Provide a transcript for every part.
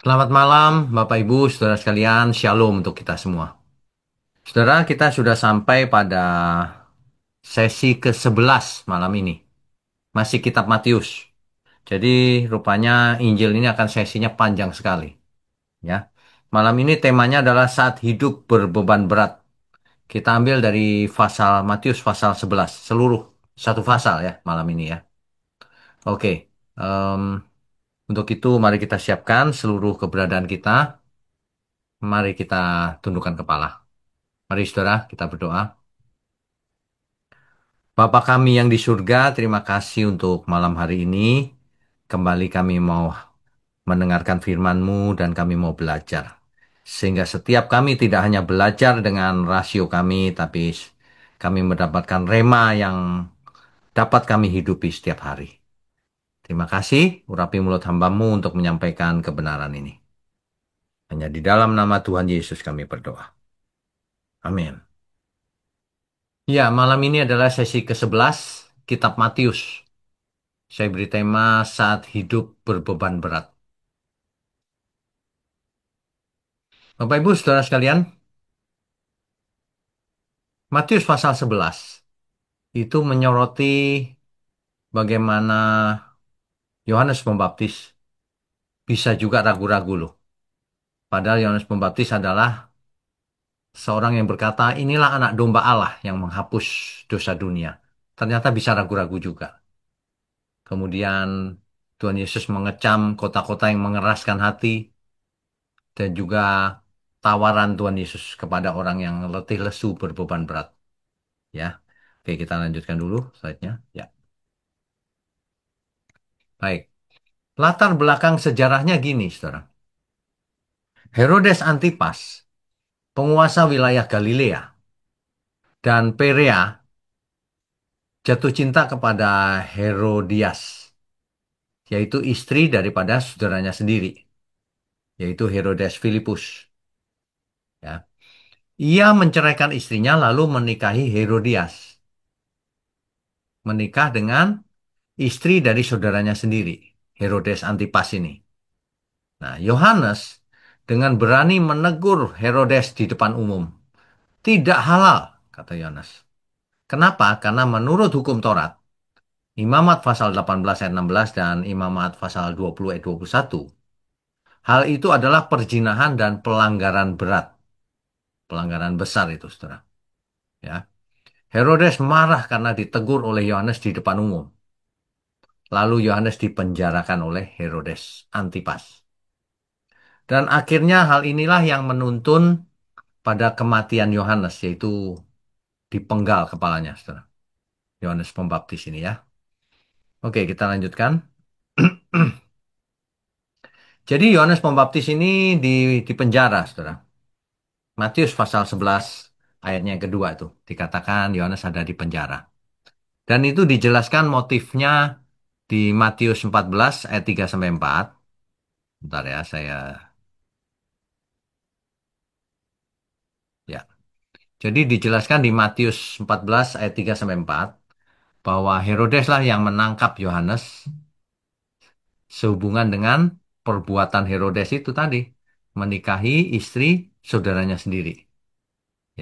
Selamat malam, Bapak Ibu, saudara sekalian. Shalom untuk kita semua. Saudara, kita sudah sampai pada sesi ke-11 malam ini. Masih Kitab Matius. Jadi, rupanya Injil ini akan sesinya panjang sekali. Ya, malam ini temanya adalah saat hidup berbeban berat. Kita ambil dari pasal Matius pasal 11, seluruh satu pasal ya malam ini ya. Oke, em, untuk itu mari kita siapkan seluruh keberadaan kita. Mari kita tundukkan kepala. Mari saudara, kita berdoa. Bapa kami yang di surga, terima kasih untuk malam hari ini. Kembali kami mau mendengarkan firman-Mu dan kami mau belajar. Sehingga setiap kami tidak hanya belajar dengan rasio kami, tapi kami mendapatkan rema yang dapat kami hidupi setiap hari. Terima kasih, urapi mulut hamba-Mu untuk menyampaikan kebenaran ini. Hanya di dalam nama Tuhan Yesus kami berdoa. Amin. Ya, malam ini adalah sesi ke-11 Kitab Matius. Saya beri tema saat hidup berbeban berat. Bapak Ibu Saudara sekalian, Matius pasal 11 itu menyoroti bagaimana Yohanes Pembaptis bisa juga ragu-ragu loh. Padahal Yohanes Pembaptis adalah seorang yang berkata, inilah anak domba Allah yang menghapus dosa dunia. Ternyata bisa ragu-ragu juga. Kemudian Tuhan Yesus mengecam kota-kota yang mengeraskan hati dan juga tawaran Tuhan Yesus kepada orang yang letih lesu berbeban berat. Ya, oke kita lanjutkan dulu slide-nya. Ya, baik. Latar belakang sejarahnya gini, saudara. Herodes Antipas, penguasa wilayah Galilea dan Perea jatuh cinta kepada Herodias, yaitu istri daripada saudaranya sendiri, yaitu Herodes Filipus. Ya. Ia menceraikan istrinya lalu menikahi Herodias, menikah dengan istri dari saudaranya sendiri, Herodes Antipas ini. Nah, Yohanes dengan berani menegur Herodes di depan umum. Tidak halal, kata Yohanes. Kenapa? Karena menurut hukum Taurat, Imamat pasal 18 ayat 16 dan Imamat pasal 20 ayat 21, hal itu adalah perzinahan dan pelanggaran berat. Pelanggaran besar itu, saudara. Ya. Herodes marah karena ditegur oleh Yohanes di depan umum. Lalu Yohanes dipenjarakan oleh Herodes Antipas. Dan akhirnya hal inilah yang menuntun pada kematian Yohanes, yaitu dipenggal kepalanya, saudara. Yohanes Pembaptis ini ya. Oke, kita lanjutkan. Jadi Yohanes Pembaptis ini di penjara, saudara. Matius pasal 11 ayatnya yang kedua itu. Dikatakan Yohanes ada di penjara. Dan itu dijelaskan motifnya di Matius 14 ayat 3 sampai 4. Bentar ya, saya ya. Jadi dijelaskan di Matius 14 ayat 3 sampai 4 bahwa Herodes lah yang menangkap Yohanes sehubungan dengan perbuatan Herodes itu tadi, menikahi istri saudaranya sendiri,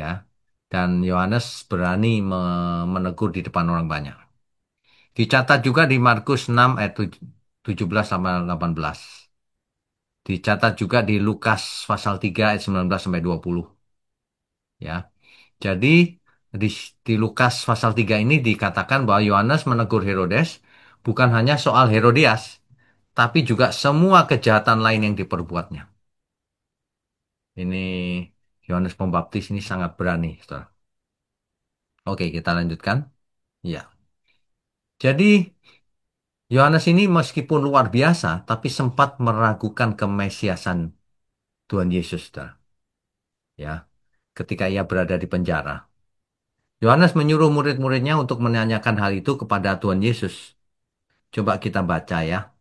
ya. Dan Yohanes berani menegur di depan orang banyak. Dicatat juga di Markus 6 ayat 17 sampai 18. Dicatat juga di Lukas pasal 3 ayat 19 sampai 20, ya. Jadi di, di Lukas pasal 3 ini dikatakan bahwa Yohanes menegur Herodes bukan hanya soal Herodias, tapi juga semua kejahatan lain yang diperbuatnya. Ini Yohanes Pembaptis ini sangat berani, saudara. Oke, kita lanjutkan. Ya. Jadi Yohanes ini meskipun luar biasa, tapi sempat meragukan kemesiasan Tuhan Yesus, saudara. Ya, ketika ia berada di penjara. Yohanes menyuruh murid-muridnya untuk menanyakan hal itu kepada Tuhan Yesus. Coba kita baca ya.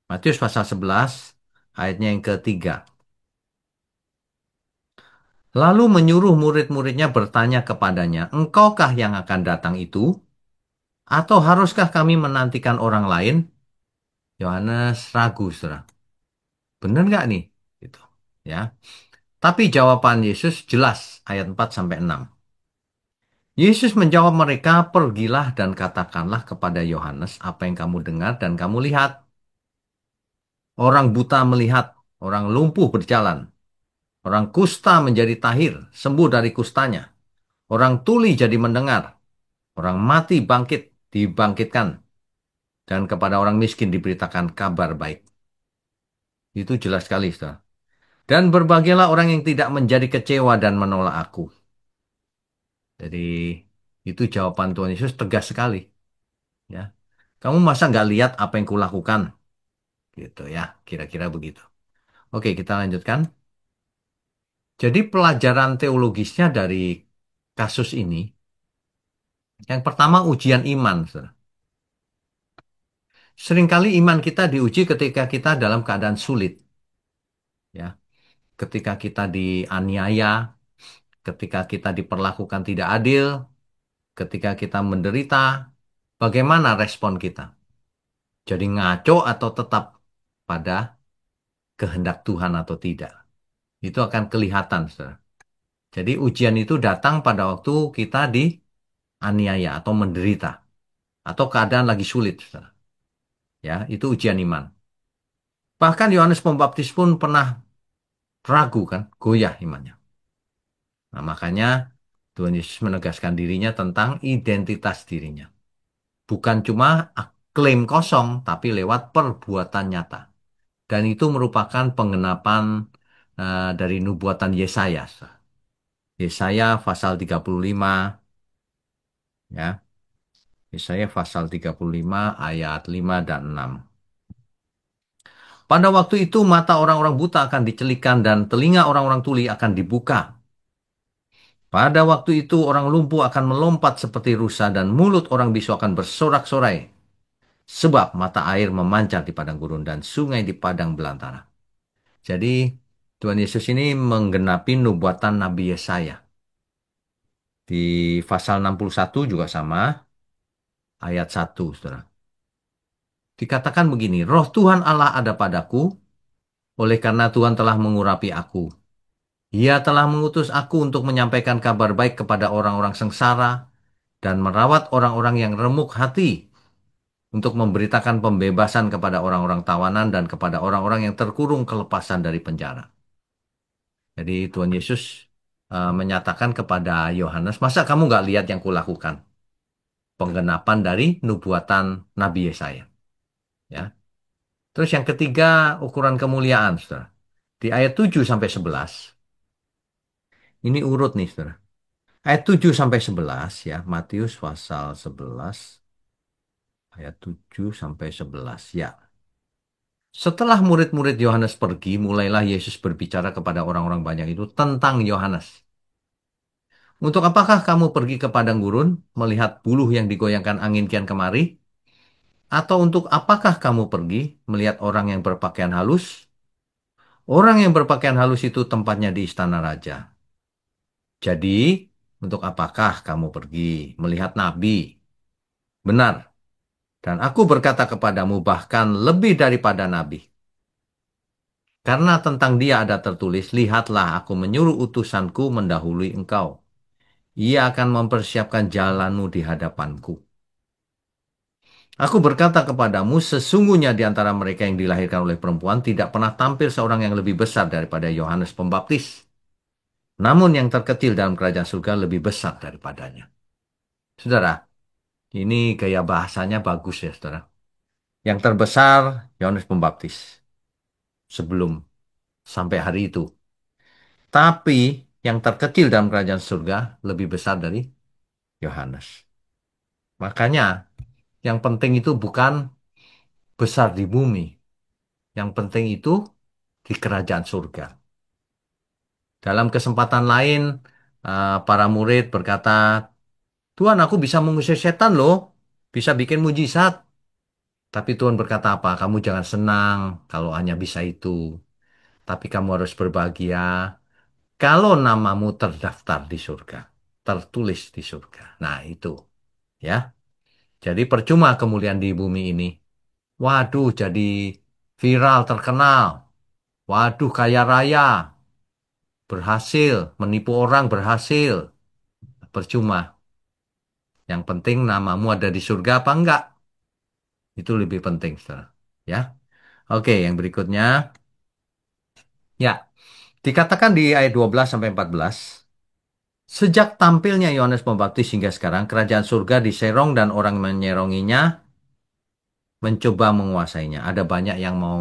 Matius pasal 11, ayatnya yang ketiga. Lalu menyuruh murid-muridnya bertanya kepadanya, Engkaukah yang akan datang itu? Atau haruskah kami menantikan orang lain? Yohanes ragu, saudara. Bener nggak nih? Gitu. Ya. Tapi jawaban Yesus jelas ayat 4 sampai 6. Yesus menjawab mereka, "Pergilah dan katakanlah kepada Yohanes apa yang kamu dengar dan kamu lihat. Orang buta melihat, orang lumpuh berjalan, orang kusta menjadi tahir, sembuh dari kustanya. Orang tuli jadi mendengar, orang mati bangkit, dibangkitkan, dan kepada orang miskin diberitakan kabar baik." Itu jelas sekali, saudara. Dan berbahagialah orang yang tidak menjadi kecewa dan menolak aku. Jadi itu jawaban Tuhan Yesus tegas sekali. Ya, kamu masa nggak lihat apa yang kulakukan? Gitu ya, kira-kira begitu. Oke, kita lanjutkan. Jadi pelajaran teologisnya dari kasus ini, yang pertama ujian iman, saudara. Seringkali iman kita diuji ketika kita dalam keadaan sulit, ya. Ketika kita dianiaya, ketika kita diperlakukan tidak adil, ketika kita menderita, bagaimana respon kita? Jadi ngaco atau tetap pada kehendak Tuhan atau tidak? Itu akan kelihatan, saudara. Jadi ujian itu datang pada waktu kita dianiaya atau menderita atau keadaan lagi sulit, saudara. Ya, itu ujian iman. Bahkan Yohanes Pembaptis pun pernah ragu kan, goyah imannya. Nah, makanya Tuhan Yesus menegaskan dirinya tentang identitas dirinya. Bukan cuma klaim kosong, tapi lewat perbuatan nyata. Dan itu merupakan penggenapan dari nubuatan Yesaya. Yesaya pasal 35, ya. Yesaya pasal 35 ayat 5 dan 6. Pada waktu itu mata orang-orang buta akan dicelikan dan telinga orang-orang tuli akan dibuka. Pada waktu itu orang lumpuh akan melompat seperti rusa dan mulut orang bisu akan bersorak-sorai. Sebab mata air memancar di padang gurun dan sungai di padang belantara. Jadi Tuhan Yesus ini menggenapi nubuatan Nabi Yesaya. Di pasal 61 juga sama, ayat 1, saudara. Dikatakan begini, Roh Tuhan Allah ada padaku, oleh karena Tuhan telah mengurapi aku. Ia telah mengutus aku untuk menyampaikan kabar baik kepada orang-orang sengsara dan merawat orang-orang yang remuk hati, untuk memberitakan pembebasan kepada orang-orang tawanan dan kepada orang-orang yang terkurung kelepasan dari penjara. Jadi Tuhan Yesus menyatakan kepada Yohanes, masa kamu nggak lihat yang kulakukan? Penggenapan dari nubuatan Nabi Yesaya. Ya. Terus yang ketiga, ukuran kemuliaan, saudara. Di ayat 7 sampai 11, ini urut nih, saudara. Ayat 7 sampai 11 ya, Matius pasal 11, ayat 7 sampai 11 ya. Setelah murid-murid Yohanes pergi, mulailah Yesus berbicara kepada orang-orang banyak itu tentang Yohanes. Untuk apakah kamu pergi ke padang gurun, melihat buluh yang digoyangkan angin kian kemari? Atau untuk apakah kamu pergi, melihat orang yang berpakaian halus? Orang yang berpakaian halus itu tempatnya di istana raja. Jadi, untuk apakah kamu pergi, melihat nabi? Benar. Dan aku berkata kepadamu bahkan lebih daripada nabi. Karena tentang dia ada tertulis, lihatlah aku menyuruh utusanku mendahului engkau. Ia akan mempersiapkan jalanmu di hadapanku. Aku berkata kepadamu, sesungguhnya di antara mereka yang dilahirkan oleh perempuan tidak pernah tampil seorang yang lebih besar daripada Yohanes Pembaptis. Namun yang terkecil dalam kerajaan surga lebih besar daripadanya. Saudara, ini gaya bahasanya bagus ya, saudara. Yang terbesar Yohanes Pembaptis sebelum sampai hari itu. Tapi yang terkecil dalam kerajaan surga lebih besar dari Yohanes. Makanya yang penting itu bukan besar di bumi. Yang penting itu di kerajaan surga. Dalam kesempatan lain, para murid berkata, Tuhan, aku bisa mengusir setan loh. Bisa bikin mujizat. Tapi Tuhan berkata apa? Kamu jangan senang kalau hanya bisa itu. Tapi kamu harus berbahagia kalau namamu terdaftar di surga. Tertulis di surga. Nah itu. Ya. Jadi percuma kemuliaan di bumi ini. Waduh, jadi viral, terkenal. Waduh, kaya raya, berhasil, menipu orang berhasil. Percuma. Yang penting namamu ada di surga apa enggak? Itu lebih penting, saudara. Ya. Oke, yang berikutnya. Ya, dikatakan di ayat 12 sampai 14. Sejak tampilnya Yohanes Pembaptis hingga sekarang, kerajaan surga diserong dan orang menyeronginya mencoba menguasainya. Ada banyak yang mau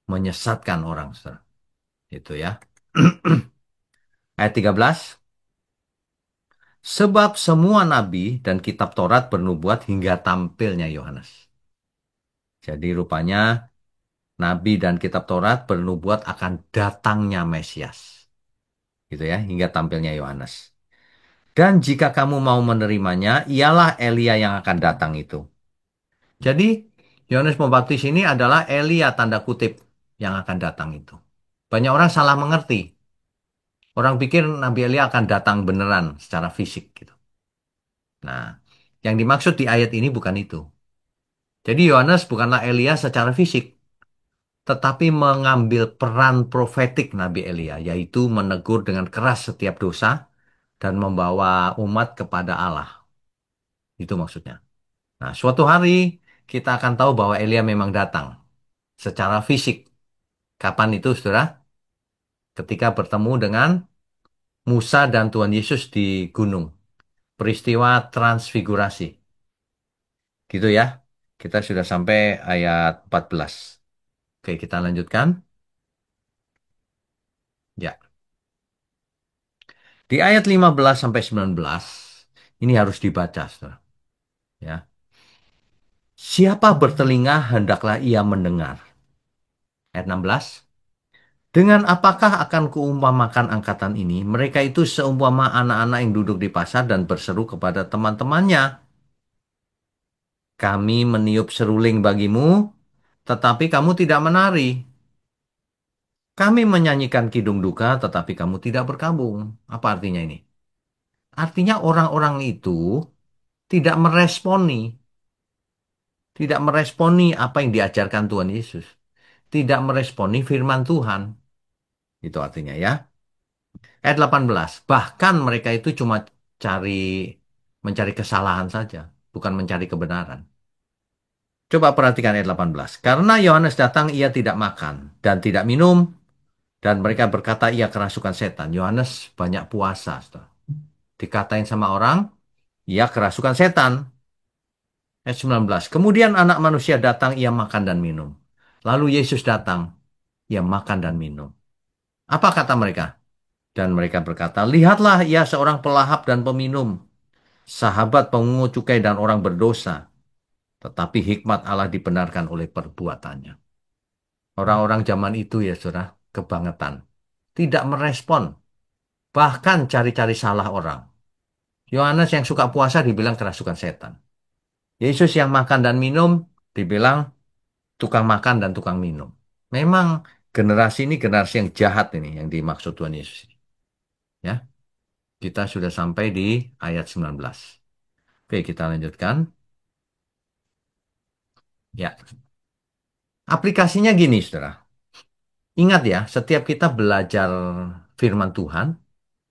menyesatkan orang, saudara. Itu ya. Ayat 13. Sebab semua nabi dan kitab Taurat bernubuat hingga tampilnya Yohanes. Jadi rupanya nabi dan kitab Taurat bernubuat akan datangnya Mesias. Gitu ya, hingga tampilnya Yohanes. Dan jika kamu mau menerimanya, ialah Elia yang akan datang itu. Jadi, Yohanes Pembaptis ini adalah Elia tanda kutip yang akan datang itu. Banyak orang salah mengerti. Orang pikir Nabi Elia akan datang beneran secara fisik gitu. Nah, yang dimaksud di ayat ini bukan itu. Jadi Yohanes bukanlah Elia secara fisik, tetapi mengambil peran profetik Nabi Elia, yaitu menegur dengan keras setiap dosa dan membawa umat kepada Allah. Itu maksudnya. Nah, suatu hari kita akan tahu bahwa Elia memang datang secara fisik. Kapan itu, saudara? Ketika bertemu dengan Musa dan Tuhan Yesus di gunung. Peristiwa transfigurasi. Gitu ya. Kita sudah sampai ayat 14. Oke, kita lanjutkan. Ya. Di ayat 15 sampai 19, ini harus dibaca, saudara. Ya. Siapa bertelinga, hendaklah ia mendengar. Ayat 16. Dengan apakah akan kuumpamakan angkatan ini? Mereka itu seumpama anak-anak yang duduk di pasar dan berseru kepada teman-temannya. Kami meniup seruling bagimu, tetapi kamu tidak menari. Kami menyanyikan kidung duka, tetapi kamu tidak berkabung. Apa artinya ini? Artinya orang-orang itu tidak meresponi, tidak meresponi apa yang diajarkan Tuhan Yesus. Tidak meresponi firman Tuhan. Itu artinya ya. Ayat 18. Bahkan mereka itu cuma cari mencari kesalahan saja, bukan mencari kebenaran. Coba perhatikan ayat 18. Karena Yohanes datang ia tidak makan dan tidak minum dan mereka berkata ia kerasukan setan. Yohanes banyak puasa, saudara. Dikatain sama orang, ia kerasukan setan. Ayat 19. Kemudian anak manusia datang ia makan dan minum. Lalu Yesus datang, ia makan dan minum. Apa kata mereka? Dan mereka berkata, lihatlah ia seorang pelahap dan peminum, sahabat pemungut cukai dan orang berdosa. Tetapi hikmat Allah dibenarkan oleh perbuatannya. Orang-orang zaman itu ya saudara, kebangetan. Tidak merespon, bahkan cari-cari salah orang. Yohanes yang suka puasa dibilang kerasukan setan. Yesus yang makan dan minum dibilang tukang makan dan tukang minum. Memang generasi ini generasi yang jahat ini yang dimaksud Tuhan Yesus ini. Ya, kita sudah sampai di ayat 19. Oke, kita lanjutkan. Ya, aplikasinya gini, saudara. Ingat ya, setiap kita belajar firman Tuhan,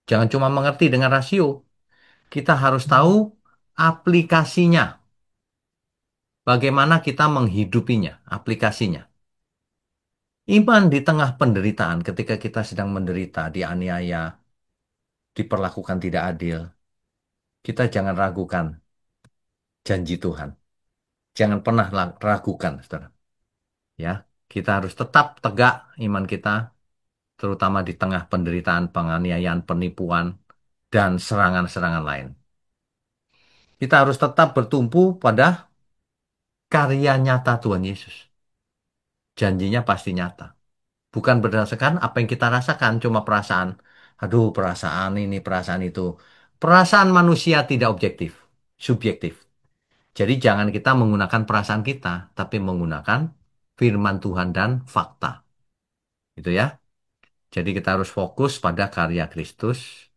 jangan cuma mengerti dengan rasio. Kita harus tahu aplikasinya. Bagaimana kita menghidupinya, aplikasinya. Iman di tengah penderitaan, ketika kita sedang menderita, dianiaya, diperlakukan tidak adil, kita jangan ragukan janji Tuhan. Jangan pernah ragukan, saudara. Ya, kita harus tetap tegak iman kita, terutama di tengah penderitaan, penganiayaan, penipuan, dan serangan-serangan lain. Kita harus tetap bertumpu pada karya nyata Tuhan Yesus. Janjinya pasti nyata. Bukan berdasarkan apa yang kita rasakan, cuma perasaan. Aduh, perasaan ini, perasaan itu. Perasaan manusia tidak objektif, subjektif. Jadi jangan kita menggunakan perasaan kita, tapi menggunakan firman Tuhan dan fakta. Gitu ya. Jadi kita harus fokus pada karya Kristus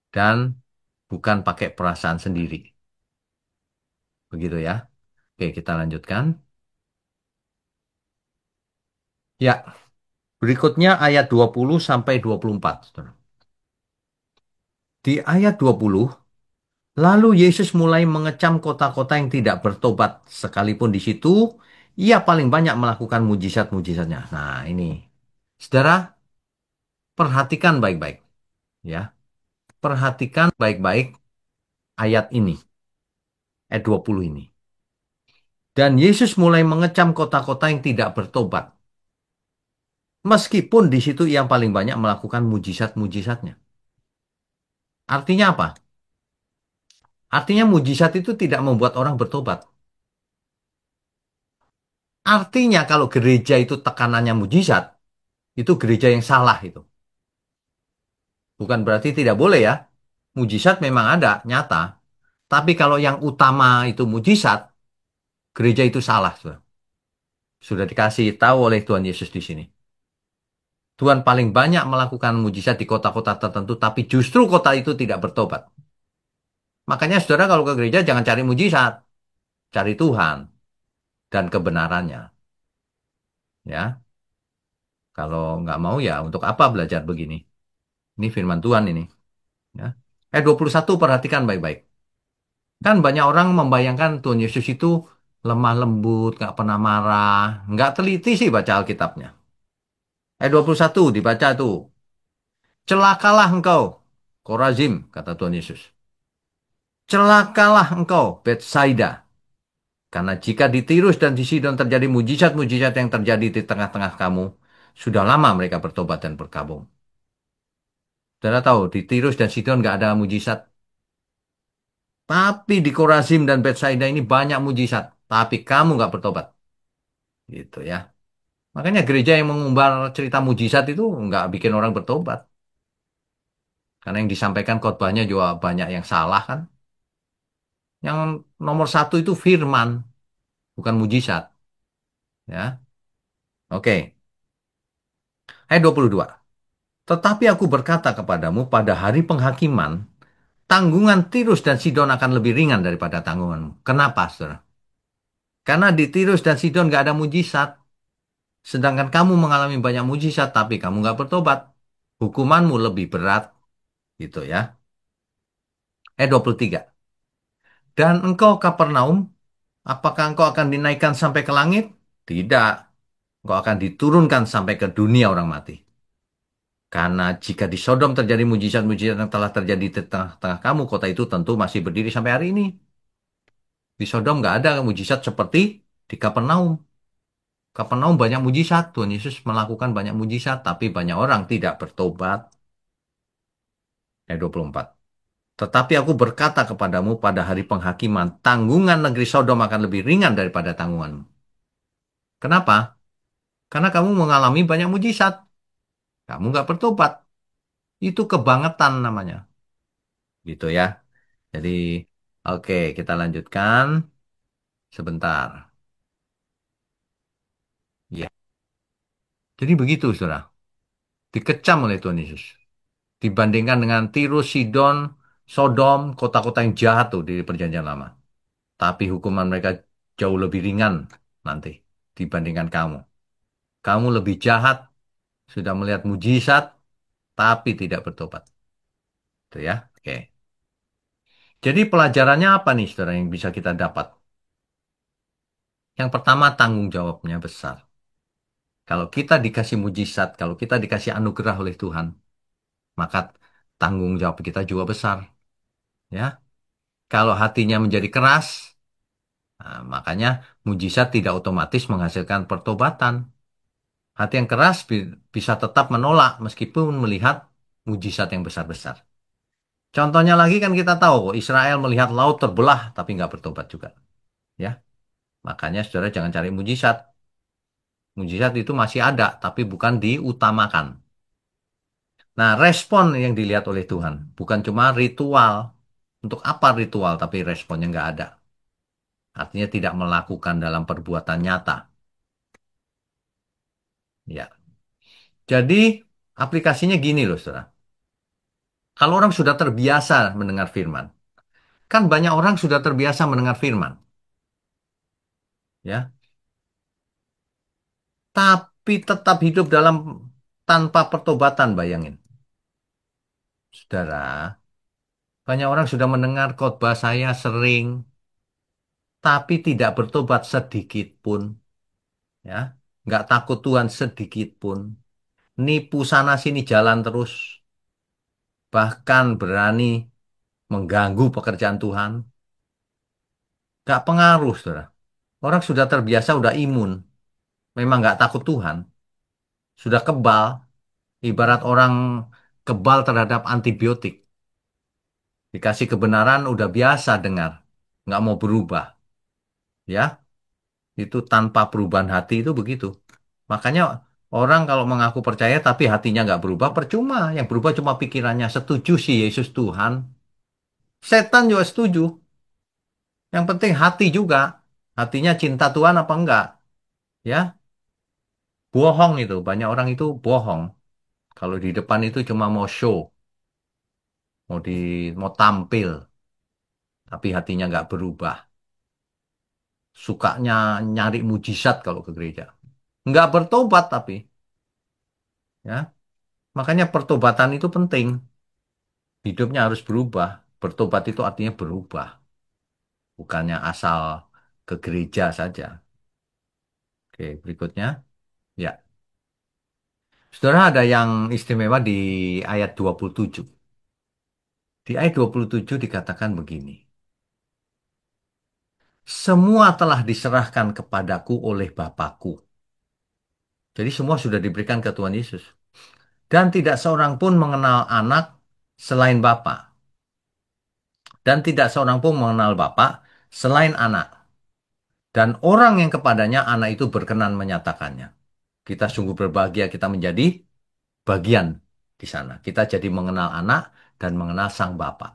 dan bukan pakai perasaan sendiri. Begitu ya. Oke, kita lanjutkan. Ya, berikutnya ayat 20 sampai 24. Saudara. Di ayat 20, lalu Yesus mulai mengecam kota-kota yang tidak bertobat, sekalipun di situ ia paling banyak melakukan mujizat-mujizatnya. Nah, ini. Saudara, perhatikan baik-baik, ya. Perhatikan baik-baik ayat ini, ayat 20 ini. Dan Yesus mulai mengecam kota-kota yang tidak bertobat. Meskipun di situ yang paling banyak melakukan mujizat-mujizatnya. Artinya apa? Artinya mujizat itu tidak membuat orang bertobat. Artinya kalau gereja itu tekanannya mujizat, itu gereja yang salah itu. Bukan berarti tidak boleh ya. Mujizat memang ada, nyata. Tapi kalau yang utama itu mujizat, gereja itu salah. Saudara. Sudah dikasih tahu oleh Tuhan Yesus di sini. Tuhan paling banyak melakukan mujizat di kota-kota tertentu, tapi justru kota itu tidak bertobat. Makanya saudara kalau ke gereja jangan cari mujizat, cari Tuhan dan kebenarannya. Ya, kalau nggak mau ya untuk apa belajar begini? Ini firman Tuhan ini. Ya. 21 perhatikan baik-baik. Kan banyak orang membayangkan Tuhan Yesus itu lemah lembut, nggak pernah marah, nggak teliti sih baca Alkitabnya. 21 dibaca tuh. Celakalah engkau, Korazim, kata Tuhan Yesus. Celakalah engkau, Betsaida. Karena jika di Tirus dan di Sidon terjadi mujizat-mujizat yang terjadi di tengah-tengah kamu, sudah lama mereka bertobat dan berkabung. Saudara tahu, di Tirus dan Sidon nggak ada mujizat. Tapi di Korazim dan Betsaida ini banyak mujizat. Tapi kamu nggak bertobat. Gitu ya. Makanya gereja yang mengumbar cerita mujizat itu nggak bikin orang bertobat. Karena yang disampaikan khotbahnya juga banyak yang salah kan. Yang nomor satu itu firman, bukan mujizat. Ya, oke. Ayat 22. Tetapi aku berkata kepadamu pada hari penghakiman, tanggungan Tirus dan Sidon akan lebih ringan daripada tanggunganmu. Kenapa, saudara? Karena di Tirus dan Sidon nggak ada mujizat. Sedangkan kamu mengalami banyak mujizat, tapi kamu nggak bertobat. Hukumanmu lebih berat, gitu ya. 23. Dan engkau Kapernaum, apakah engkau akan dinaikkan sampai ke langit? Tidak. Engkau akan diturunkan sampai ke dunia orang mati. Karena jika di Sodom terjadi mujizat-mujizat yang telah terjadi di tengah-tengah kamu, kota itu tentu masih berdiri sampai hari ini. Di Sodom nggak ada mujizat seperti di Kapernaum. Kapernaum banyak mujizat. Tuhan Yesus melakukan banyak mujizat, tapi banyak orang tidak bertobat. Ayat 24. Tetapi aku berkata kepadamu pada hari penghakiman, tanggungan negeri Sodom akan lebih ringan daripada tanggunganmu. Kenapa? Karena kamu mengalami banyak mujizat. Kamu nggak bertobat. Itu kebangetan namanya. Gitu ya. Jadi, oke, kita lanjutkan sebentar. Ya. Jadi begitu, saudara. Dikecam oleh Tuhan Yesus. Dibandingkan dengan Tirus, Sidon, Sodom, kota-kota yang jahat tuh di perjanjian lama. Tapi hukuman mereka jauh lebih ringan nanti dibandingkan kamu. Kamu lebih jahat, sudah melihat mujizat, tapi tidak bertobat. Itu ya. Oke. Jadi pelajarannya apa nih, saudara, yang bisa kita dapat? Yang pertama, tanggung jawabnya besar. Kalau kita dikasih mujizat, kalau kita dikasih anugerah oleh Tuhan, maka tanggung jawab kita juga besar. Ya, kalau hatinya menjadi keras, nah, makanya mujizat tidak otomatis menghasilkan pertobatan. Hati yang keras bisa tetap menolak meskipun melihat mujizat yang besar-besar. Contohnya lagi kan kita tahu, Israel melihat laut terbelah tapi nggak bertobat juga. Ya, makanya saudara jangan cari mujizat. Mujizat itu masih ada, tapi bukan diutamakan. Nah, respon yang dilihat oleh Tuhan bukan cuma ritual. Untuk apa ritual tapi responnya nggak ada. Artinya tidak melakukan dalam perbuatan nyata. Ya. Jadi aplikasinya gini loh, saudara. Kalau orang sudah terbiasa mendengar firman, kan banyak orang sudah terbiasa mendengar firman, ya. tetap hidup dalam tanpa pertobatan, bayangin. Saudara, banyak orang sudah mendengar khotbah saya sering, tapi tidak bertobat sedikit pun, ya. Nggak takut Tuhan sedikit pun. Nipu sana sini jalan terus, bahkan berani mengganggu pekerjaan Tuhan. Nggak pengaruh, saudara. Orang sudah terbiasa, udah imun. Memang nggak takut Tuhan. Sudah kebal, ibarat orang kebal terhadap antibiotik. Dikasih kebenaran udah biasa dengar. Nggak mau berubah. Ya, itu tanpa perubahan hati itu begitu. Makanya orang kalau mengaku percaya tapi hatinya nggak berubah, percuma. Yang berubah cuma pikirannya. Setuju sih Yesus Tuhan. Setan juga setuju. Yang penting hati juga. Hatinya cinta Tuhan apa enggak? Ya, bohong itu. Banyak orang itu bohong. Kalau di depan itu cuma mau show, mau tampil, tapi hatinya nggak berubah. Sukanya nyari mujizat kalau ke gereja. Nggak bertobat tapi, ya. Makanya pertobatan itu penting. Hidupnya harus berubah. Bertobat itu artinya berubah, bukannya asal ke gereja saja. Oke, berikutnya. Ya, saudara ada yang istimewa di ayat 27. Di ayat 27 dikatakan begini. Semua telah diserahkan kepadaku oleh Bapakku. Jadi semua sudah diberikan ke Tuhan Yesus. Dan tidak seorang pun mengenal anak selain Bapa. Dan tidak seorang pun mengenal Bapa selain anak. Dan orang yang kepadanya anak itu berkenan menyatakannya. Kita sungguh berbahagia kita menjadi bagian di sana. Kita jadi mengenal anak dan mengenal sang Bapa.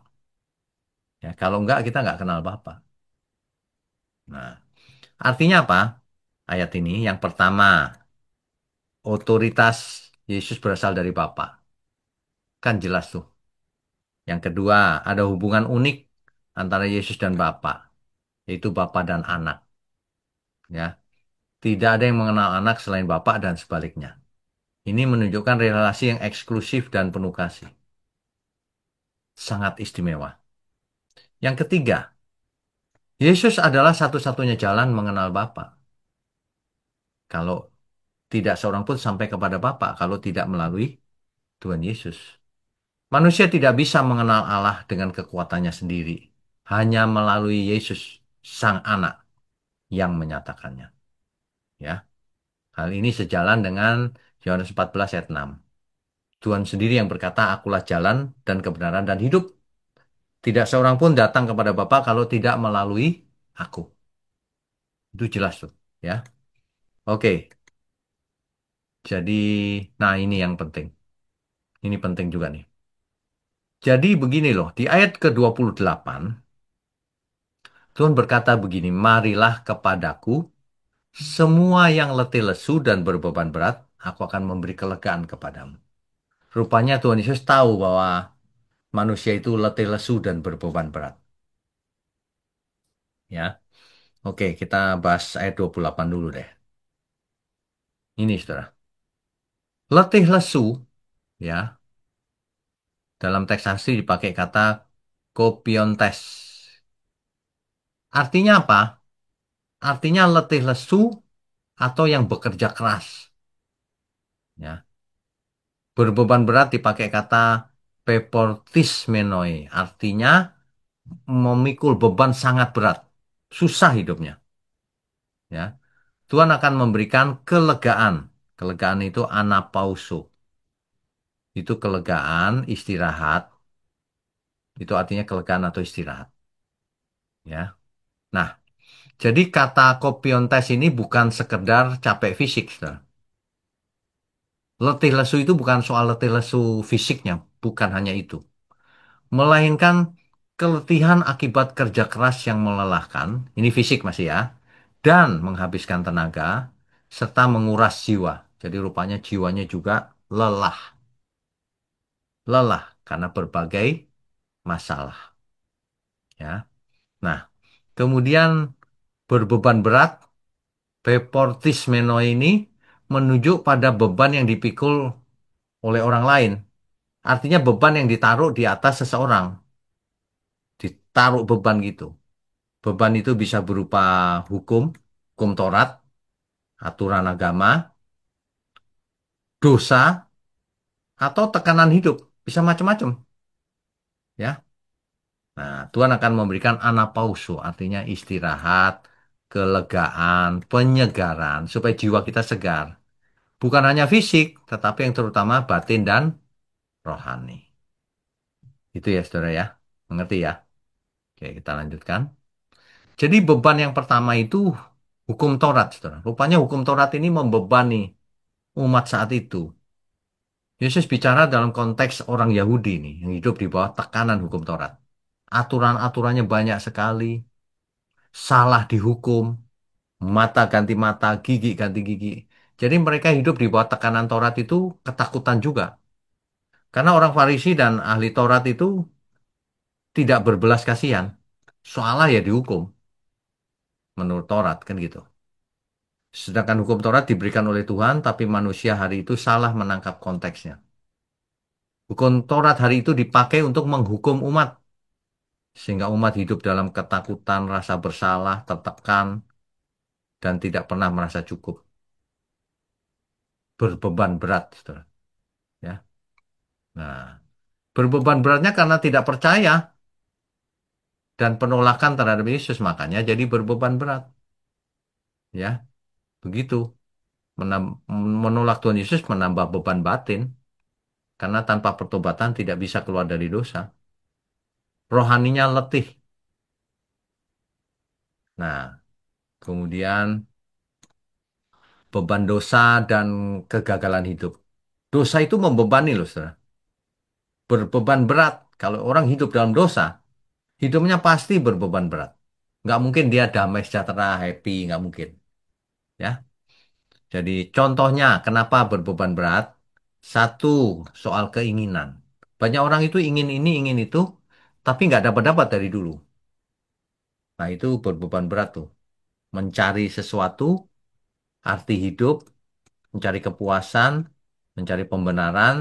Ya, kalau enggak kita enggak kenal Bapa. Nah, artinya apa? Ayat ini yang pertama, otoritas Yesus berasal dari Bapa. Kan jelas tuh. Yang kedua, ada hubungan unik antara Yesus dan Bapa, yaitu Bapa dan anak. Ya, tidak ada yang mengenal anak selain Bapa dan sebaliknya. Ini menunjukkan relasi yang eksklusif dan penuh kasih. Sangat istimewa. Yang ketiga, Yesus adalah satu-satunya jalan mengenal Bapa. Kalau tidak seorang pun sampai kepada Bapa kalau tidak melalui Tuhan Yesus. Manusia tidak bisa mengenal Allah dengan kekuatannya sendiri. Hanya melalui Yesus, Sang Anak, yang menyatakannya. Ya, hal ini sejalan dengan Yohanes 14 ayat 6. Tuhan sendiri yang berkata, Akulah jalan dan kebenaran dan hidup. Tidak seorang pun datang kepada Bapa kalau tidak melalui aku. Itu jelas tuh. Ya, oke. Jadi, nah ini yang penting. Ini penting juga nih. Jadi begini loh, di ayat ke-28, Tuhan berkata begini, Marilah kepadaku, semua yang letih lesu dan berbeban berat, aku akan memberi kelegaan kepadamu. Rupanya Tuhan Yesus tahu bahwa manusia itu letih lesu dan berbeban berat. Ya, oke, kita bahas ayat 28 dulu deh. Ini, saudara. Letih lesu, ya, dalam teks asli dipakai kata kopiontes. Artinya apa? Artinya letih lesu atau yang bekerja keras. Ya, berbeban berat dipakai kata peportismenoi. Artinya memikul beban sangat berat. Susah hidupnya. Ya, Tuhan akan memberikan kelegaan. Kelegaan itu anapauso. Itu kelegaan, istirahat. Itu artinya kelegaan atau istirahat. Ya. Nah, jadi kata kopiontes ini bukan sekedar capek fisik, saudara. Letih lesu itu bukan soal letih lesu fisiknya, bukan hanya itu. Melainkan keletihan akibat kerja keras yang melelahkan, ini fisik masih ya, dan menghabiskan tenaga, serta menguras jiwa. Jadi rupanya jiwanya juga lelah. Lelah karena berbagai masalah. Ya. Nah, kemudian berbeban berat, peportismeno ini menunjuk pada beban yang dipikul oleh orang lain. Artinya beban yang ditaruh di atas seseorang, ditaruh beban gitu. Beban itu bisa berupa hukum, hukum Taurat, aturan agama, dosa, atau tekanan hidup. Bisa macam-macam, ya. Nah, Tuhan akan memberikan anapauso, artinya istirahat, kelegaan, penyegaran, supaya jiwa kita segar. Bukan hanya fisik, tetapi yang terutama batin dan rohani. Itu ya, saudara ya. Mengerti ya? Oke, kita lanjutkan. Jadi beban yang pertama itu hukum Taurat, saudara. Rupanya hukum Taurat ini membebani umat saat itu. Yesus bicara dalam konteks orang Yahudi nih, yang hidup di bawah tekanan hukum Taurat. Aturan-aturannya banyak sekali, salah dihukum, mata ganti mata, gigi ganti gigi. Jadi mereka hidup di bawah tekanan Taurat itu ketakutan juga. Karena orang Farisi dan ahli Taurat itu tidak berbelas kasihan. Salah ya dihukum, menurut Taurat kan gitu. Sedangkan hukum Taurat diberikan oleh Tuhan, tapi manusia hari itu salah menangkap konteksnya. Hukum Taurat hari itu dipakai untuk menghukum umat, sehingga umat hidup dalam ketakutan, rasa bersalah, tertekan, dan tidak pernah merasa cukup. Berbeban berat, saudara. Ya. Nah, berbeban beratnya karena tidak percaya dan penolakan terhadap Yesus, makanya jadi berbeban berat. Ya, begitu. Menolak Tuhan Yesus menambah beban batin, karena tanpa pertobatan tidak bisa keluar dari dosa. Rohaninya letih. Nah, kemudian beban dosa dan kegagalan hidup. Dosa itu membebani loh, saudara. Berbeban berat. Kalau orang hidup dalam dosa, hidupnya pasti berbeban berat. Nggak mungkin dia damai sejahtera, happy, nggak mungkin. Ya, jadi contohnya kenapa berbeban berat? Satu, soal keinginan. Banyak orang itu ingin ini, ingin itu, tapi nggak dapat-dapat dari dulu. Nah, itu berbeban berat tuh. Mencari sesuatu, arti hidup, mencari kepuasan, mencari pembenaran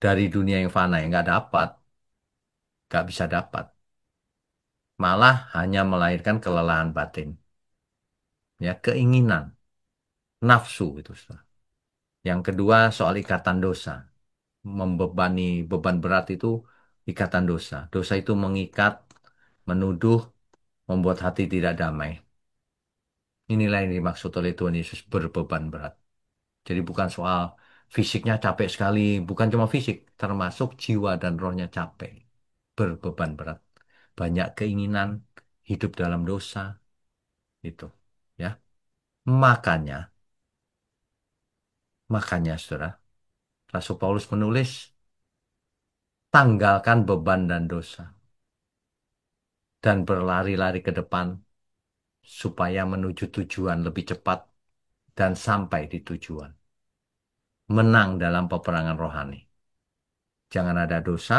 dari dunia yang fana yang nggak dapat, nggak bisa dapat. Malah hanya melahirkan kelelahan batin. Ya, keinginan, nafsu itu. Saudara. Yang kedua, soal ikatan dosa. Membebani beban berat itu ikatan dosa. Dosa itu mengikat, menuduh, membuat hati tidak damai. Inilah yang dimaksud oleh Tuhan Yesus berbeban berat. Jadi bukan soal fisiknya capek sekali, bukan cuma fisik, termasuk jiwa dan rohnya capek, berbeban berat. Banyak keinginan, hidup dalam dosa, itu. Ya. Makanya, makanya saudara, Rasul Paulus menulis, tanggalkan beban dan dosa, dan berlari-lari ke depan, supaya menuju tujuan lebih cepat dan sampai di tujuan. Menang dalam peperangan rohani. Jangan ada dosa,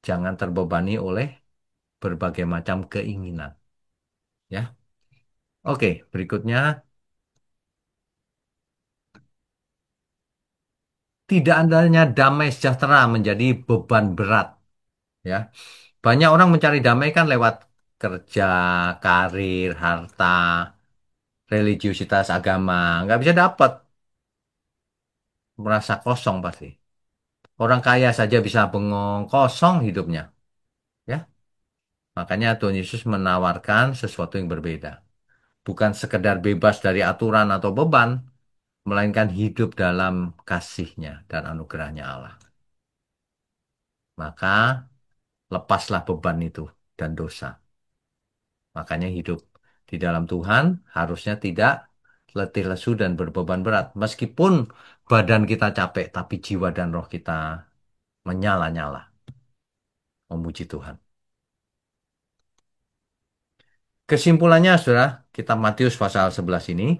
jangan terbebani oleh berbagai macam keinginan. Ya, oke. Berikutnya, tidak adanya damai sejahtera menjadi beban berat. Ya, banyak orang mencari damai kan lewat kerja, karir, harta, religiusitas, agama. Nggak bisa dapat, merasa kosong pasti. Orang kaya saja bisa bengong, kosong hidupnya. Ya, makanya Tuhan Yesus menawarkan sesuatu yang berbeda. Bukan sekedar bebas dari aturan atau beban, melainkan hidup dalam kasih-Nya dan anugerah-Nya Allah. Maka lepaslah beban itu dan dosa. Makanya hidup di dalam Tuhan harusnya tidak letih lesu dan berbeban berat. Meskipun badan kita capek, tapi jiwa dan roh kita menyala-nyala, memuji Tuhan. Kesimpulannya, saudara, kita Matius pasal 11 ini.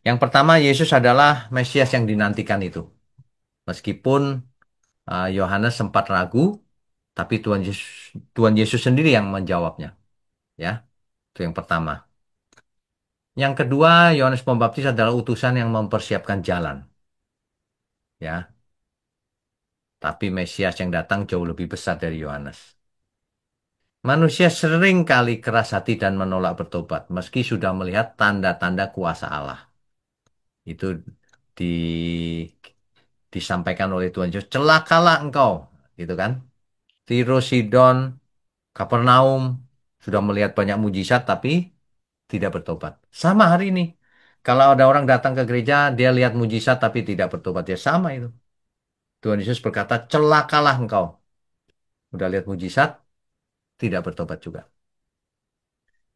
Yang pertama, Yesus adalah Mesias yang dinantikan itu. Meskipun Yohanes sempat ragu, tapi Tuhan Yesus sendiri yang menjawabnya. Ya, itu yang pertama. Yang kedua, Yohanes Pembaptis adalah utusan yang mempersiapkan jalan, ya. Tapi Mesias yang datang jauh lebih besar dari Yohanes. Manusia sering kali keras hati dan menolak bertobat, meski sudah melihat tanda-tanda kuasa Allah. Itu di, disampaikan oleh Tuhan Yesus, celakalah engkau, gitu kan? Tiro, Sidon, Kapernaum sudah melihat banyak mujizat, tapi tidak bertobat. Sama hari ini. Kalau ada orang datang ke gereja, dia lihat mujizat tapi tidak bertobat. Ya sama itu. Tuhan Yesus berkata, celakalah engkau. Udah lihat mujizat, tidak bertobat juga.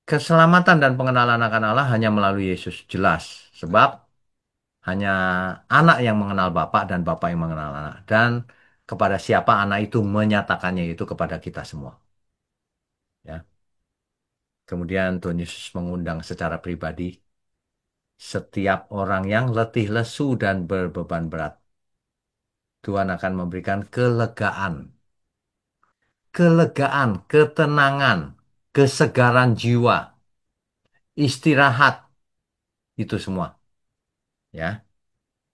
Keselamatan dan pengenalan akan Allah hanya melalui Yesus. Jelas. Sebab hanya anak yang mengenal Bapa dan Bapa yang mengenal anak. Dan kepada siapa anak itu menyatakannya itu kepada kita semua. Ya. Kemudian Tuhan Yesus mengundang secara pribadi setiap orang yang letih lesu dan berbeban berat. Tuhan akan memberikan kelegaan, kelegaan, ketenangan, kesegaran jiwa, istirahat, itu semua, ya,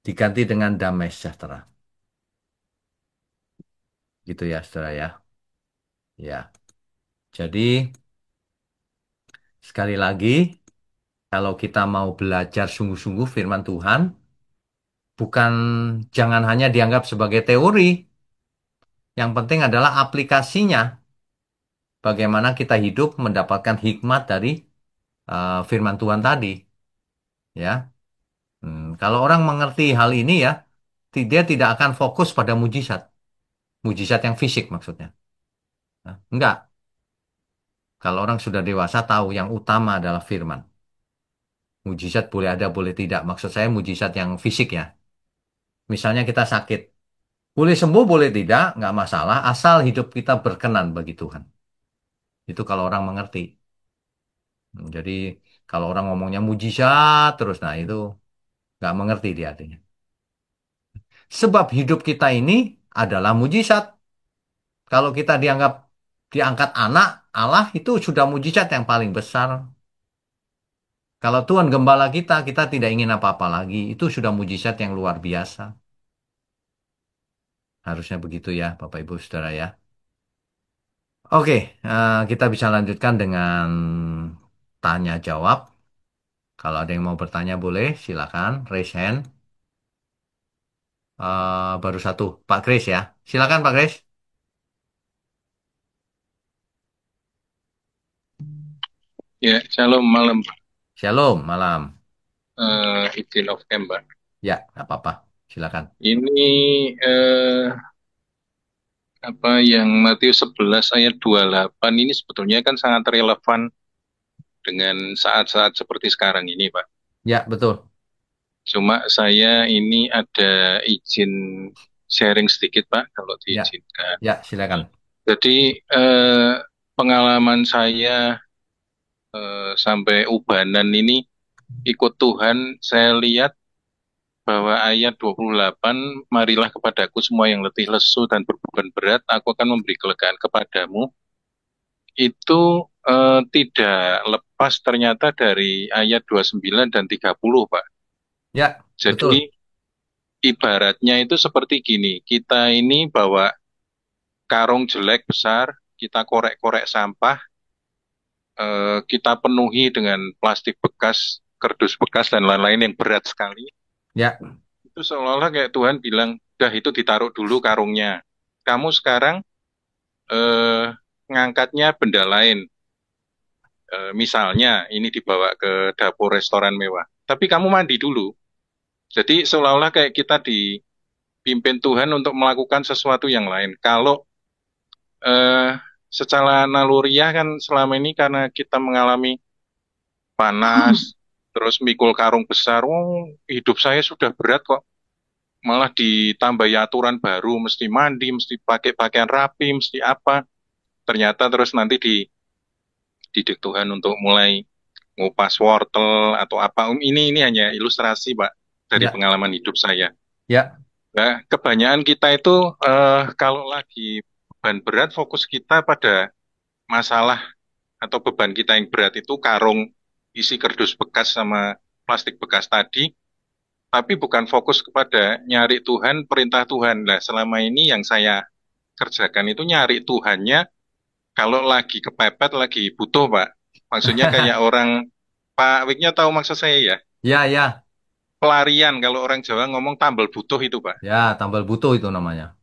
diganti dengan damai sejahtera. Gitu ya, saudara ya. Ya. Jadi, sekali lagi, kalau kita mau belajar sungguh-sungguh firman Tuhan, bukan jangan hanya dianggap sebagai teori, yang penting adalah aplikasinya. Bagaimana kita hidup mendapatkan hikmat dari firman Tuhan tadi, ya. Kalau orang mengerti hal ini ya, dia tidak akan fokus pada mujizat, mujizat yang fisik maksudnya. Nah, enggak. Kalau orang sudah dewasa tahu yang utama adalah firman. Mujizat boleh ada, boleh tidak. Maksud saya mujizat yang fisik ya. Misalnya kita sakit, boleh sembuh, boleh tidak, nggak masalah, asal hidup kita berkenan bagi Tuhan. Itu kalau orang mengerti. Jadi kalau orang ngomongnya mujizat terus, nah itu nggak mengerti dia artinya. Sebab hidup kita ini adalah mujizat. Kalau kita diangkat anak Allah itu sudah mujizat yang paling besar. Kalau Tuhan gembala kita, kita tidak ingin apa-apa lagi. Itu sudah mujizat yang luar biasa. Harusnya begitu ya, Bapak Ibu Saudara ya. Oke, kita bisa lanjutkan dengan tanya jawab. Kalau ada yang mau bertanya boleh, silakan raise hand. Baru satu, Pak Grace ya. Silakan Pak Grace. Ya, shalom malam, Shalom, malam. izin of camp, Pak. Ya, nggak apa-apa. Silakan. Ini apa yang Matius 11 ayat 28 ini sebetulnya kan sangat relevan dengan saat-saat seperti sekarang ini, Pak. Ya, betul. Cuma saya ini ada izin sharing sedikit, Pak, kalau Ya, diizinkan. ya, silakan. Jadi pengalaman saya sampai ubanan ini ikut Tuhan, saya lihat bahwa ayat 28, marilah kepadaku semua yang letih lesu dan berbeban berat, aku akan memberi kelegaan kepadamu, itu tidak lepas ternyata dari ayat 29 dan 30, Pak. Ya, betul. Jadi ibaratnya itu seperti gini, kita ini bawa karung jelek besar, kita korek-korek sampah, kita penuhi dengan plastik bekas, kardus bekas, dan lain-lain yang berat sekali. Ya, Itu seolah-olah kayak Tuhan bilang, udah itu ditaruh dulu karungnya. Kamu sekarang eh, ngangkatnya benda lain. Misalnya ini dibawa ke dapur restoran mewah. Tapi kamu mandi dulu. Jadi seolah-olah kayak kita dipimpin Tuhan untuk melakukan sesuatu yang lain. Kalau eh, secara naluriah kan selama ini karena kita mengalami panas, terus mikul karung besar, oh hidup saya sudah berat kok. Malah ditambahi aturan baru, mesti mandi, mesti pakai pakaian rapi, mesti apa. Ternyata terus nanti didik Tuhan untuk mulai ngupas wortel atau apa. Ini hanya ilustrasi, Pak, dari ya, pengalaman hidup saya. ya, Nah, kebanyakan kita itu kalau lagi beban berat, fokus kita pada masalah atau beban kita yang berat itu karung isi kardus bekas sama plastik bekas tadi, tapi bukan fokus kepada nyari Tuhan, perintah Tuhan. Nah, selama ini yang saya kerjakan itu nyari Tuhannya kalau lagi kepepet, lagi butuh, Pak. Maksudnya kayak orang, Pak Wiknya tahu maksud saya ya? Ya, ya, Pelarian, kalau orang Jawa ngomong tambal butuh itu, Pak. ya, tambal butuh itu namanya.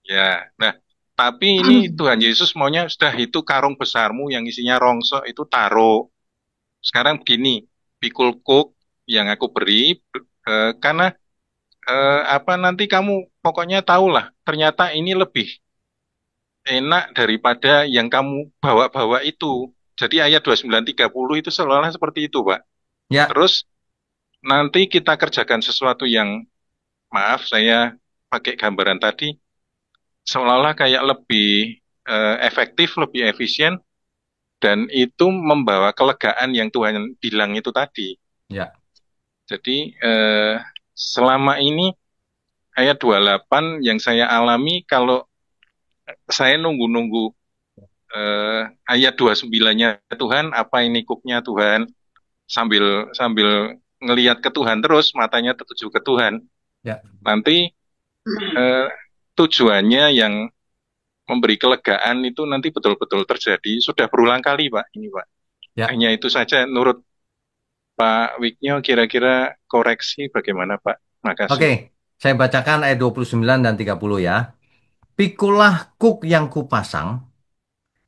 Ya, nah, tapi ini Tuhan Yesus maunya sudah itu karung besarmu yang isinya rongsok itu taruh. Sekarang begini, pikul cook yang aku beri, karena apa nanti kamu pokoknya tahulah, ternyata ini lebih enak daripada yang kamu bawa-bawa itu. Jadi ayat 29-30 itu seolah-olah seperti itu, Pak. Ya, Terus nanti kita kerjakan sesuatu yang, maaf saya pakai gambaran tadi, seolah-olah kayak lebih efektif, lebih efisien, dan itu membawa kelegaan yang Tuhan bilang itu tadi. ya. Jadi selama ini ayat 28 yang saya alami kalau saya nunggu-nunggu ayat 29-nya Tuhan, apa ini cooknya Tuhan, sambil sambil ngelihat ke Tuhan terus, matanya tertuju ke Tuhan. Ya. Nanti eh, tujuannya yang memberi kelegaan itu nanti betul-betul terjadi. Sudah berulang kali, Pak, ini, Pak. Ya, Hanya itu saja, menurut Pak Wiknya, kira-kira koreksi bagaimana, Pak? oke. Makasih. Saya bacakan ayat 29 dan 30 ya. Pikulah kuk yang kupasang.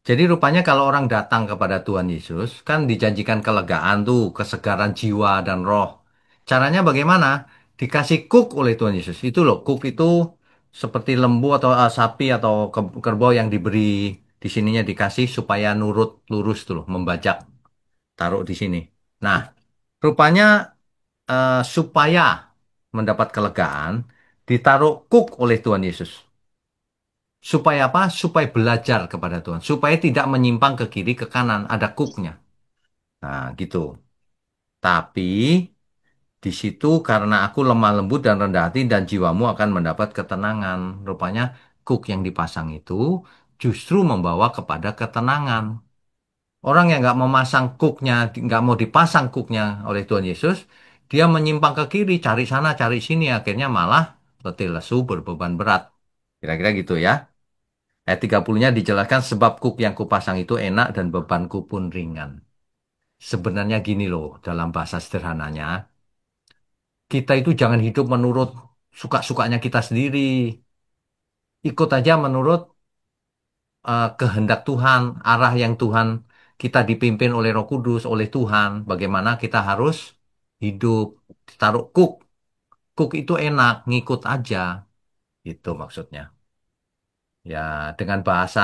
Jadi rupanya kalau orang datang kepada Tuhan Yesus, kan dijanjikan kelegaan tuh, kesegaran jiwa dan roh. Caranya bagaimana? Dikasih kuk oleh Tuhan Yesus. Itu loh, kuk itu seperti lembu atau sapi atau kerbau yang diberi di sininya dikasih supaya nurut lurus tuh loh, membajak. Taruh di sini. Nah, rupanya supaya mendapat kelegaan, ditaruh kuk oleh Tuhan Yesus. Supaya apa? Supaya belajar kepada Tuhan. Supaya tidak menyimpang ke kiri, ke kanan. Ada kuknya. Nah, gitu. Tapi di situ karena aku lemah lembut dan rendah hati dan jiwamu akan mendapat ketenangan. Rupanya kuk yang dipasang itu justru membawa kepada ketenangan. Orang yang nggak memasang kuknya, nggak mau dipasang kuknya oleh Tuhan Yesus, dia menyimpang ke kiri, cari sana, cari sini, akhirnya malah letih lesu berbeban berat. Kira-kira gitu ya. Ayat 30-nya dijelaskan sebab kuk yang kupasang itu enak dan bebanku pun ringan. Sebenarnya gini loh, dalam bahasa sederhananya, kita itu jangan hidup menurut suka-sukanya kita sendiri. Ikut aja menurut kehendak Tuhan, arah yang Tuhan kita dipimpin oleh Roh Kudus, oleh Tuhan. Bagaimana kita harus hidup. Taruh kuk. Kuk itu enak, ngikut aja. Itu maksudnya. Ya, dengan bahasa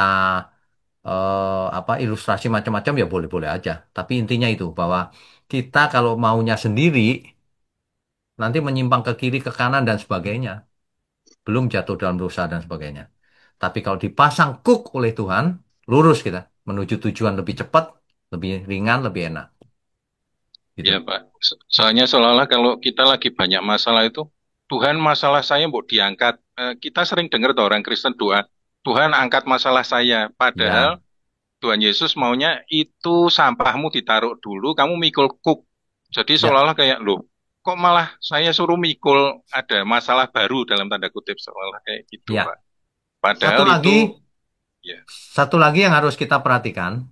apa ilustrasi macam-macam ya boleh-boleh aja. Tapi intinya itu bahwa kita kalau maunya sendiri nanti menyimpang ke kiri, ke kanan dan sebagainya. Belum jatuh dalam dosa dan sebagainya. Tapi kalau dipasang kuk oleh Tuhan, lurus kita menuju tujuan lebih cepat, lebih ringan, lebih enak. Ya, Gitu. Pak. Soalnya seolah-olah kalau kita lagi banyak masalah itu, Tuhan masalah saya mau diangkat. Kita sering dengar tuh orang Kristen doa, Tuhan angkat masalah saya. Padahal Ya, Tuhan Yesus maunya itu sampahmu ditaruh dulu, kamu mikul kuk. Jadi ya, seolah-olah kayak, loh, kok malah saya suruh mikul ada masalah baru dalam tanda kutip, seolah kayak gitu, Pak. ya. Padahal Satu itu, lagi, ya, satu lagi yang harus kita perhatikan,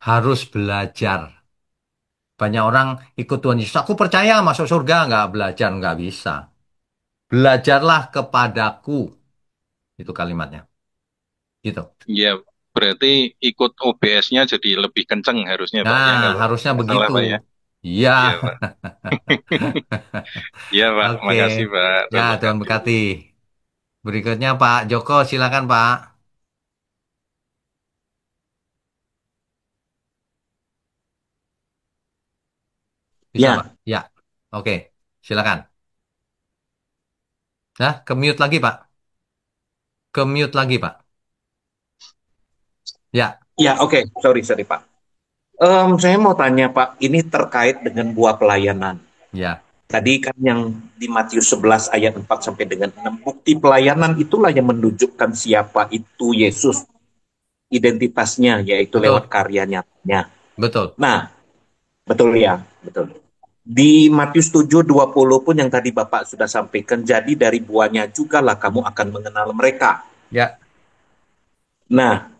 harus belajar. Banyak orang ikut Tuhan Yesus. Aku percaya masuk surga, nggak belajar, nggak bisa. Belajarlah kepadaku. Itu kalimatnya. Gitu. ya berarti ikut OBS-nya jadi lebih kenceng harusnya, Pak, Nah, ya, kalau harusnya masalah, begitu. Pak, ya. Iya. Iya, Pak. Iya, Pak. Oke. Makasih, Pak. Ya, Tuhan Tuhan berkati. berkati. Berikutnya Pak Joko, silakan Pak. Bisa Pak? Ya, Ya. Oke, silakan. Nah, ke mute lagi Pak. Ke mute lagi Pak. Ya, ya, oke. Sorry, sorry, Pak. Saya mau tanya, Pak, ini terkait dengan buah pelayanan. ya. Tadi kan yang di Matius 11 ayat 4 sampai dengan 6, bukti pelayanan itulah yang menunjukkan siapa itu Yesus, identitasnya, yaitu lewat Betul. karya nyatanya. Betul. Nah, Betul ya, betul. Di Matius 7:20 pun yang tadi Bapak sudah sampaikan, jadi dari buahnya juga lah kamu akan mengenal mereka. Ya, Nah,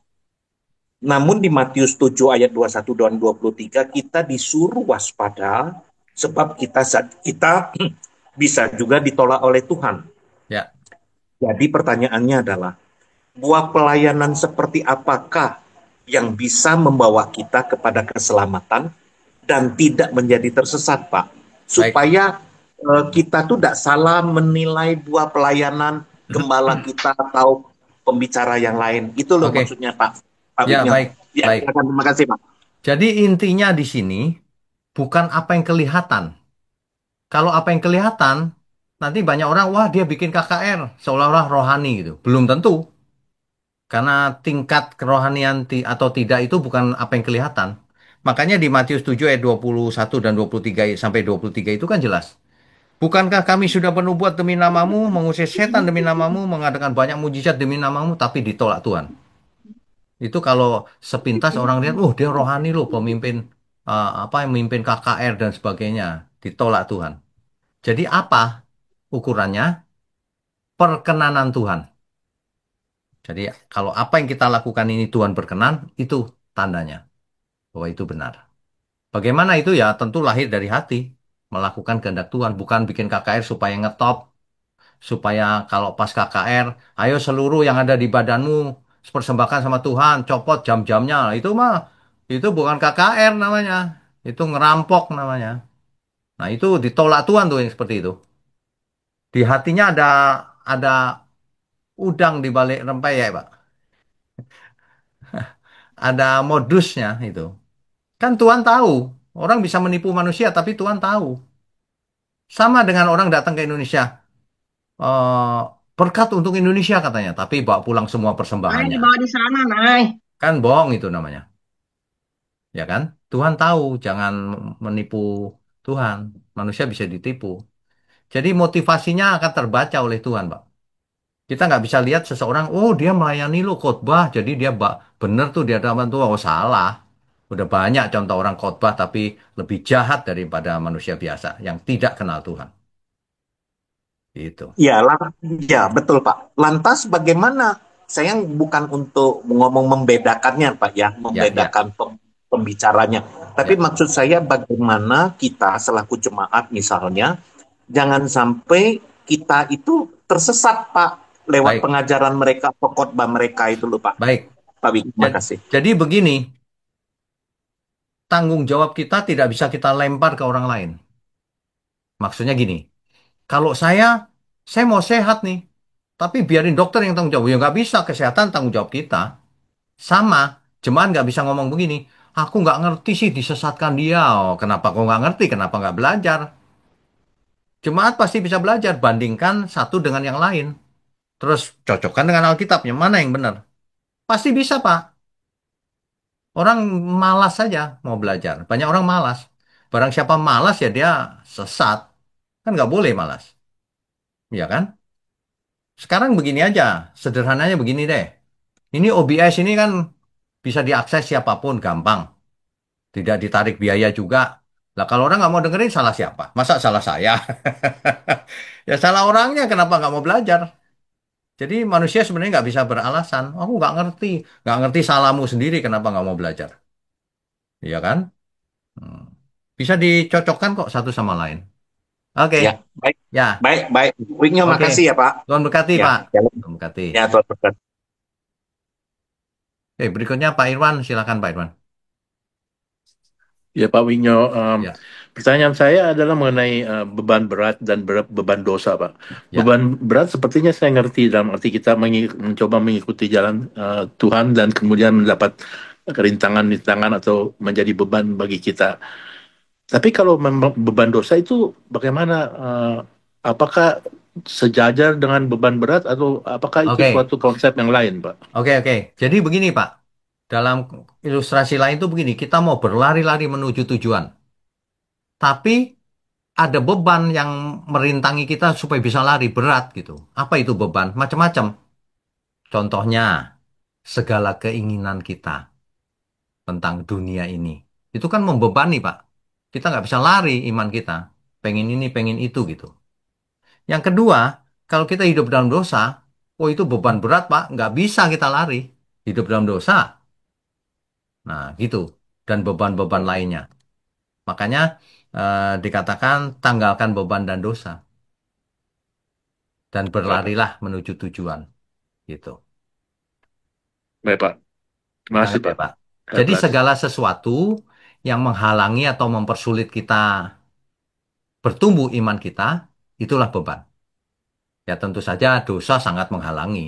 namun di Matius 7 ayat 21 dan 23 kita disuruh waspada sebab kita bisa juga ditolak oleh Tuhan. ya, Jadi pertanyaannya adalah, buah pelayanan seperti apakah yang bisa membawa kita kepada keselamatan dan tidak menjadi tersesat, Pak? baik. Supaya kita tuh tidak salah menilai buah pelayanan gembala kita atau pembicara yang lain. Itu loh Oke, maksudnya, Pak. Pak ya Wigno. baik, Ya, baik. silakan. Terima kasih, Pak. Jadi intinya di sini bukan apa yang kelihatan. Kalau apa yang kelihatan, nanti banyak orang, wah dia bikin KKR, seolah-olah rohani gitu. Belum tentu, karena tingkat kerohanian atau tidak itu bukan apa yang kelihatan. Makanya di Matius 7 ayat 21 dan 23 sampai 23 itu kan jelas. Bukankah kami sudah bernubuat demi namamu, mengusir setan demi namamu, mengadakan banyak mujizat demi namamu, tapi ditolak Tuhan. Itu kalau sepintas orang lihat, oh dia rohani loh, pemimpin apa yang memimpin KKR dan sebagainya, ditolak Tuhan. Jadi apa ukurannya? Perkenanan Tuhan. Jadi kalau apa yang kita lakukan ini Tuhan berkenan, itu tandanya bahwa itu benar. Bagaimana itu ya? Tentu lahir dari hati, melakukan kehendak Tuhan, bukan bikin KKR supaya ngetop, supaya kalau pas KKR, ayo seluruh yang ada di badanmu persembahkan sama Tuhan, copot jam-jamnya. Itu bukan KKR namanya. Itu ngerampok namanya. Nah, itu ditolak Tuhan tuh yang seperti itu. Di hatinya ada udang di balik rempeyek, Pak. Ada modusnya itu. Kan Tuhan tahu. Orang bisa menipu manusia, tapi Tuhan tahu. Sama dengan orang datang ke Indonesia. eh Berkat untuk Indonesia katanya, tapi bawa pulang semua Nay, persembahannya. dibawa di sana, Nay. Kan bohong itu namanya. Ya kan? Tuhan tahu, jangan menipu Tuhan. Manusia bisa ditipu. Jadi motivasinya akan terbaca oleh Tuhan, Pak. Kita nggak bisa lihat seseorang, oh dia melayani lo khotbah, jadi dia bener tuh di hadapan Tuhan. Oh salah. Udah banyak contoh orang khotbah tapi lebih jahat daripada manusia biasa yang tidak kenal Tuhan. Itu. Ya, ya betul Pak. Lantas bagaimana? Saya bukan untuk ngomong membedakannya Pak ya, Ya, ya, membedakan pembicaranya. Tapi ya. maksud saya bagaimana kita selaku jemaat misalnya, jangan sampai kita itu tersesat Pak lewat Baik, pengajaran mereka, khotbah mereka itu loh Pak. baik. Pak Wiki, terima Jadi, kasih. jadi begini, tanggung jawab kita tidak bisa kita lempar ke orang lain. Maksudnya gini, kalau saya mau sehat nih, tapi biarin dokter yang tanggung jawab. Ya nggak bisa, kesehatan tanggung jawab kita. Sama, jemaat nggak bisa ngomong begini. Aku nggak ngerti sih disesatkan dia. Oh, kenapa kau nggak ngerti? Kenapa nggak belajar? Jemaat pasti bisa belajar. Bandingkan satu dengan yang lain. Terus cocokkan dengan Alkitab. Yang mana yang benar? Pasti bisa, Pak. Orang malas saja mau belajar. Banyak orang malas. Barang siapa malas ya dia sesat. Kan nggak boleh malas. Ya kan? Sekarang begini aja. Sederhananya begini deh. Ini OBS ini kan bisa diakses siapapun gampang. Tidak ditarik biaya juga. Lah kalau orang nggak mau dengerin salah siapa? Masa salah saya? Ya salah orangnya kenapa nggak mau belajar? Jadi manusia sebenarnya nggak bisa beralasan. Aku nggak ngerti salahmu sendiri kenapa nggak mau belajar? Iya kan? Hmm. Bisa dicocokkan kok satu sama lain. Oke, Ya, baik, ya, baik, baik. Wiknya oke. makasih ya Pak. Tuhan berkati Ya, Pak. ya, Tuhan berkati. ya Tuhan berkati. Berikutnya Pak Irwan, silakan Pak Irwan. Ya Pak Winyo, Ya, pertanyaan saya adalah mengenai beban berat dan beban dosa Pak. ya, Beban berat sepertinya saya ngerti dalam arti kita mencoba mengikuti jalan Tuhan dan kemudian mendapat rintangan-rintangan atau menjadi beban bagi kita. Tapi kalau memang beban dosa itu bagaimana? Apakah sejajar dengan beban berat atau apakah itu oke, suatu konsep yang lain Pak? oke. Jadi begini Pak. Dalam ilustrasi lain itu begini, kita mau berlari-lari menuju tujuan. Tapi ada beban yang merintangi kita supaya bisa lari berat gitu. Apa itu beban? Macam-macam. Contohnya, segala keinginan kita tentang dunia ini. Itu kan membebani, Pak. Kita nggak bisa lari iman kita. Pengen ini, pengen itu gitu. Yang kedua, kalau kita hidup dalam dosa, oh itu beban berat, Pak. Nggak bisa kita lari. Hidup dalam dosa. Nah, gitu. Dan beban-beban lainnya. Makanya dikatakan tanggalkan beban dan dosa. Dan Baik, Pak. berlarilah menuju tujuan. Gitu. Baik, Pak. Terima kasih, Sangat ya, Pak. Pak. God Jadi bless. segala sesuatu yang menghalangi atau mempersulit kita bertumbuh iman kita, itulah beban. Ya tentu saja dosa sangat menghalangi.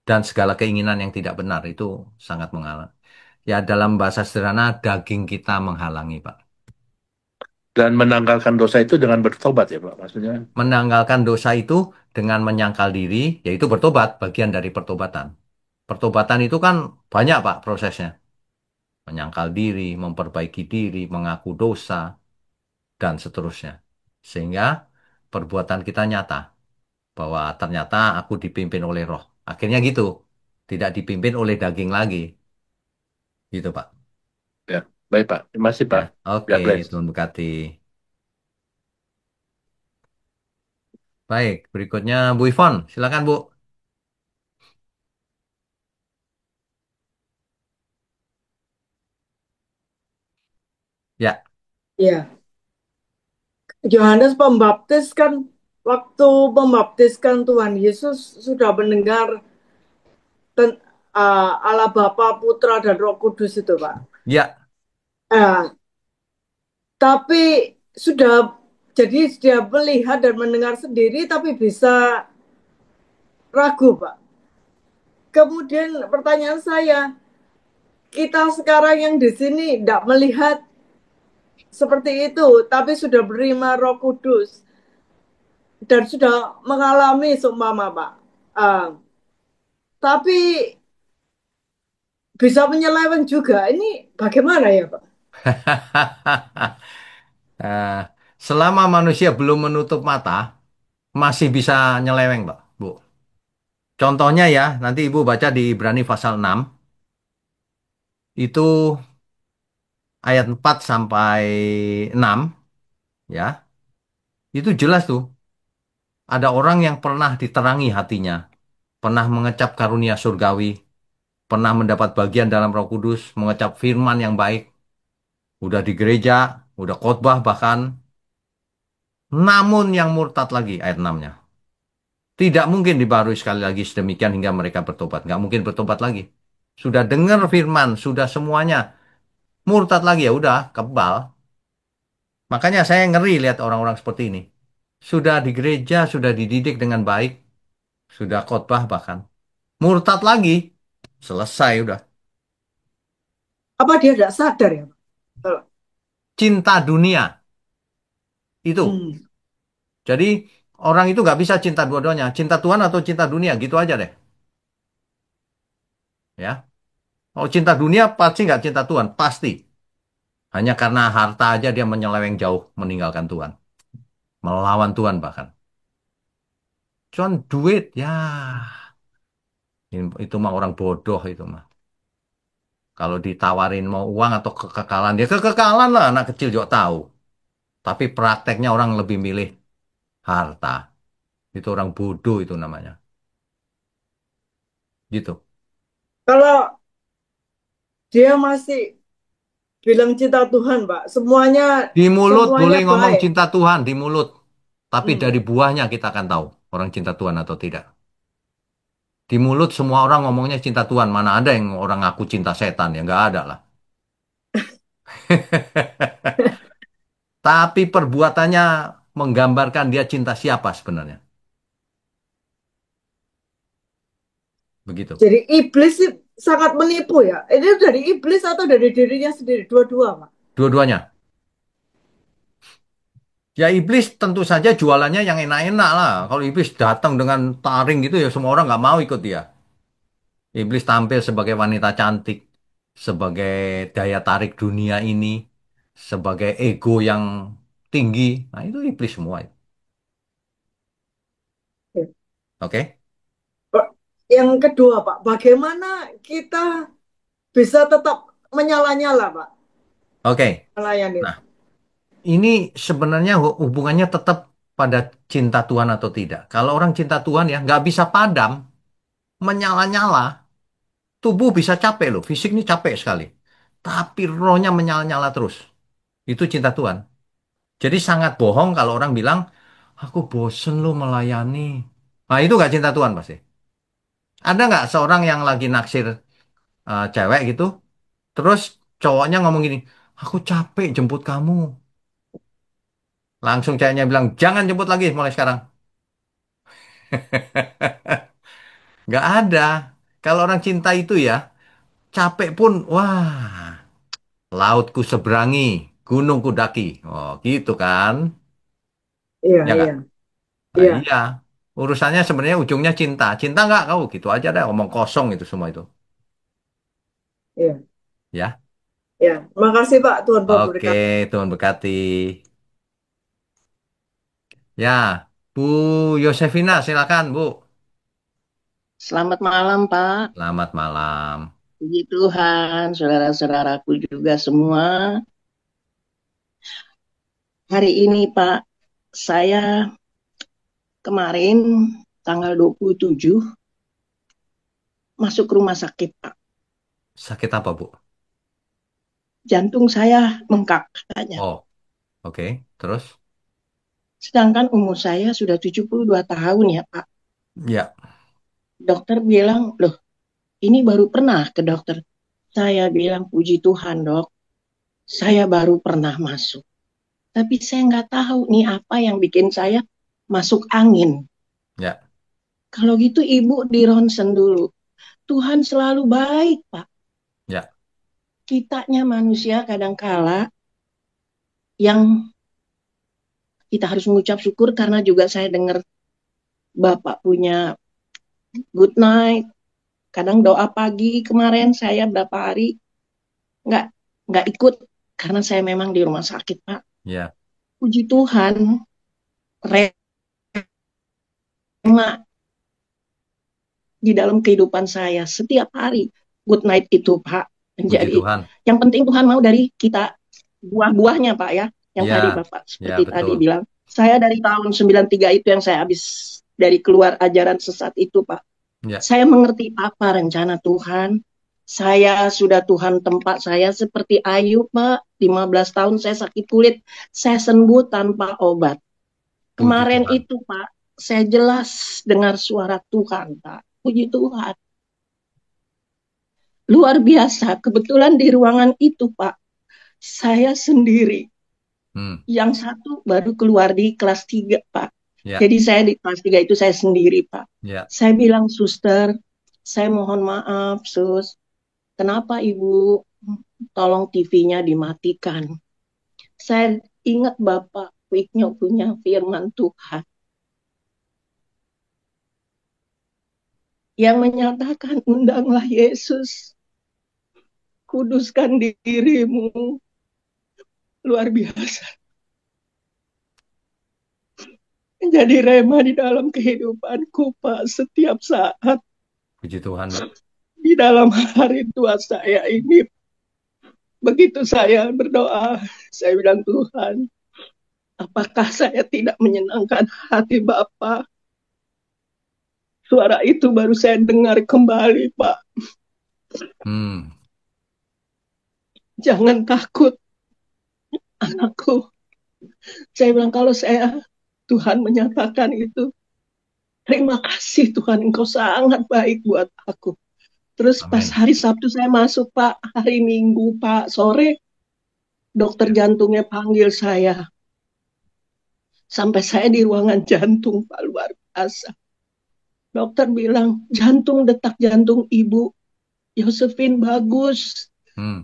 Dan segala keinginan yang tidak benar itu sangat menghalangi. Ya dalam bahasa sederhana, daging kita menghalangi, Pak. Dan menanggalkan dosa itu dengan bertobat ya, Pak. Maksudnya, Menanggalkan dosa itu dengan menyangkal diri, yaitu bertobat, bagian dari pertobatan. Pertobatan itu kan banyak, Pak, prosesnya. Menyangkal diri, memperbaiki diri, mengaku dosa, dan seterusnya. Sehingga perbuatan kita nyata bahwa ternyata aku dipimpin oleh roh. Akhirnya gitu. Tidak dipimpin oleh daging lagi. Gitu, Pak. ya. Baik, Pak. Terima kasih, Ya, Pak. oke, God bless. Tuhan berkati. Baik, berikutnya Bu Ivon. Silakan, Bu. Ya, Ya, Yohanes Pembaptis kan waktu membaptiskan Tuhan Yesus sudah mendengar Allah Bapa, Putra dan Roh Kudus itu, Pak. ya. Eh, tapi sudah jadi dia melihat dan mendengar sendiri tapi bisa ragu, Pak. Kemudian pertanyaan saya, kita sekarang yang di sini tidak melihat seperti itu, tapi sudah menerima Roh Kudus dan sudah mengalami seumpama, Pak. Ah, tapi bisa menyeleweng juga. Ini bagaimana ya, Pak? Eh, selama manusia belum menutup mata, masih bisa nyeleweng, Pak, Bu. Contohnya ya, nanti Ibu baca di Ibrani pasal 6, itu ayat 4 sampai 6, ya. Itu jelas tuh, ada orang yang pernah diterangi hatinya, pernah mengecap karunia surgawi, pernah mendapat bagian dalam Roh Kudus, mengecap firman yang baik, udah di gereja, udah khotbah bahkan, namun yang murtad lagi ayat 6-nya. Tidak mungkin dibarui sekali lagi sedemikian hingga mereka bertobat. Nggak mungkin bertobat lagi. Sudah dengar firman, sudah semuanya. Murtad lagi ya udah, kebal. Makanya saya ngeri lihat orang-orang seperti ini. Sudah di gereja, sudah dididik dengan baik, sudah khotbah bahkan. Murtad lagi, selesai udah. Apa dia tidak sadar ya, Pak? Cinta dunia, itu. Hmm. Jadi orang itu nggak bisa cinta dua-duanya. Cinta Tuhan atau cinta dunia, gitu aja deh. Ya. Oh cinta dunia pasti nggak cinta Tuhan, pasti. Hanya karena harta aja dia menyeleweng jauh meninggalkan Tuhan. Melawan Tuhan bahkan. Cuman duit, ya itu mah orang bodoh itu mah. Kalau ditawarin mau uang atau kekekalan, dia kekekalan lah anak kecil juga tahu. Tapi prakteknya orang lebih milih harta. Itu orang bodoh itu namanya. Gitu. Kalau dia masih bilang cinta Tuhan, Pak, semuanya Di mulut semuanya boleh ngomong baik. cinta Tuhan, di mulut. Tapi Hmm. dari buahnya kita akan tahu orang cinta Tuhan atau tidak. Di mulut semua orang ngomongnya cinta Tuhan. Mana ada yang orang ngaku cinta setan? Ya nggak ada lah. Tapi perbuatannya menggambarkan dia cinta siapa sebenarnya. Begitu. Jadi iblis sih sangat menipu ya. Ini dari iblis atau dari dirinya sendiri? Dua-dua, Pak. Dua-duanya. Ya iblis tentu saja jualannya yang enak-enak lah. Kalau iblis datang dengan taring gitu ya semua orang nggak mau ikut dia. Iblis tampil sebagai wanita cantik, sebagai daya tarik dunia ini, sebagai ego yang tinggi. Nah itu iblis semua. Oke? Pak, yang kedua, Pak, bagaimana kita bisa tetap menyala-nyala, Pak, Oke. melayani? Nah, ini sebenarnya hubungannya tetap pada cinta Tuhan atau tidak. Kalau orang cinta Tuhan ya nggak bisa padam, menyala-nyala. Tubuh bisa capek loh, fisik ini capek sekali. Tapi rohnya menyala-nyala terus. Itu cinta Tuhan. Jadi sangat bohong kalau orang bilang, aku bosen lo melayani. Nah itu nggak cinta Tuhan pasti. Ada nggak seorang yang lagi naksir cewek gitu, terus cowoknya ngomong gini, aku capek jemput kamu. Langsung ceweknya bilang, jangan jemput lagi mulai sekarang. Nggak ada. Kalau orang cinta itu ya, capek pun, wah, lautku seberangi, gunungku daki. Oh, gitu kan? Iya, Ya nggak? iya, Nah, iya, iya. Urusannya sebenarnya ujungnya cinta. Cinta nggak kau? Gitu aja deh, omong kosong itu semua itu. iya, Ya. iya. Makasih Pak, Tuhan Oke, memberkati. Tuhan berkati. Ya, Bu Yosefina, silakan, Bu. Selamat malam, Pak. Selamat malam. Puji Tuhan, saudara-saudaraku juga semua. Hari ini, Pak, saya kemarin tanggal 27 masuk rumah sakit, Pak. Sakit apa, Bu? Jantung saya bengkak katanya. Oh, oke. Terus? Sedangkan umur saya sudah 72 tahun ya, Pak. Ya, Dokter bilang, loh, ini baru pernah ke dokter. Saya bilang, puji Tuhan, Dok. Saya baru pernah masuk. Tapi saya nggak tahu nih apa yang bikin saya masuk angin. ya, Kalau gitu ibu di ronsen dulu. Tuhan selalu baik, Pak. ya. Kitanya manusia kadangkala yang kita harus mengucap syukur karena juga saya dengar Bapak punya good night. Kadang doa pagi kemarin saya berapa hari nggak nggak ikut karena saya memang di rumah sakit, Pak. Ya, Puji Tuhan, rema di dalam kehidupan saya setiap hari. Good night itu, Pak, puji menjadi Tuhan. yang penting Tuhan mau dari kita buah-buahnya, Pak ya. Yang tadi Ya, Bapak ya, seperti tadi betul. bilang. Saya dari tahun 93 itu yang saya habis dari keluar ajaran sesat itu, Pak. Ya, Saya mengerti apa rencana Tuhan. Saya sudah Tuhan tempat saya seperti Ayub, Pak. 15 tahun saya sakit kulit. Saya sembuh tanpa obat. puji Kemarin Tuhan. itu, Pak, saya jelas dengar suara Tuhan, Pak. Puji Tuhan. Luar biasa. Kebetulan di ruangan itu, Pak, saya sendiri. Hmm, Yang satu baru keluar di kelas 3, Pak. ya, Jadi saya di kelas 3 itu saya sendiri, Pak. ya. Saya bilang, suster, saya mohon maaf, sus. Kenapa ibu tolong TV-nya dimatikan? Saya ingat Bapak Wiknyo punya firman Tuhan yang menyatakan undanglah Yesus, kuduskan dirimu. Luar biasa. Menjadi rema di dalam kehidupanku, Pak, setiap saat. Puji Tuhan, Bu. Di dalam hari tua saya ini, begitu saya berdoa, saya bilang, Tuhan, apakah saya tidak menyenangkan hati Bapa? Suara itu baru saya dengar kembali, Pak. Hmm, Jangan takut, anakku. Saya bilang, kalau saya, Tuhan menyatakan itu, terima kasih Tuhan, Engkau sangat baik buat aku. Terus pas amin. hari Sabtu saya masuk, Pak, hari Minggu, Pak, sore, dokter Ya, jantungnya panggil saya. Sampai saya di ruangan jantung, Pak, luar biasa. Dokter bilang, detak jantung Ibu Josephine bagus.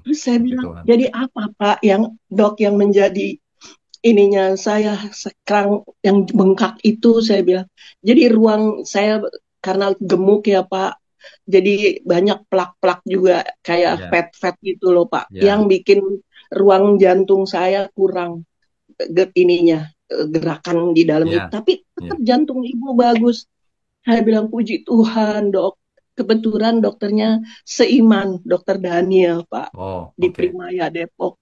Terus saya puji bilang, Tuhan. jadi apa Pak yang dok yang menjadi ininya saya sekarang yang bengkak itu, saya bilang. Jadi ruang saya karena gemuk ya Pak, jadi banyak plak-plak juga kayak Ya, fat-fat gitu loh Pak, ya, yang bikin ruang jantung saya kurang ininya gerakan di dalam itu. ya, Tapi ya. tetap jantung ibu bagus. Saya bilang puji Tuhan dok. Kebetulan dokternya seiman, dokter Daniel Pak Oh, di oke. Primaya Depok.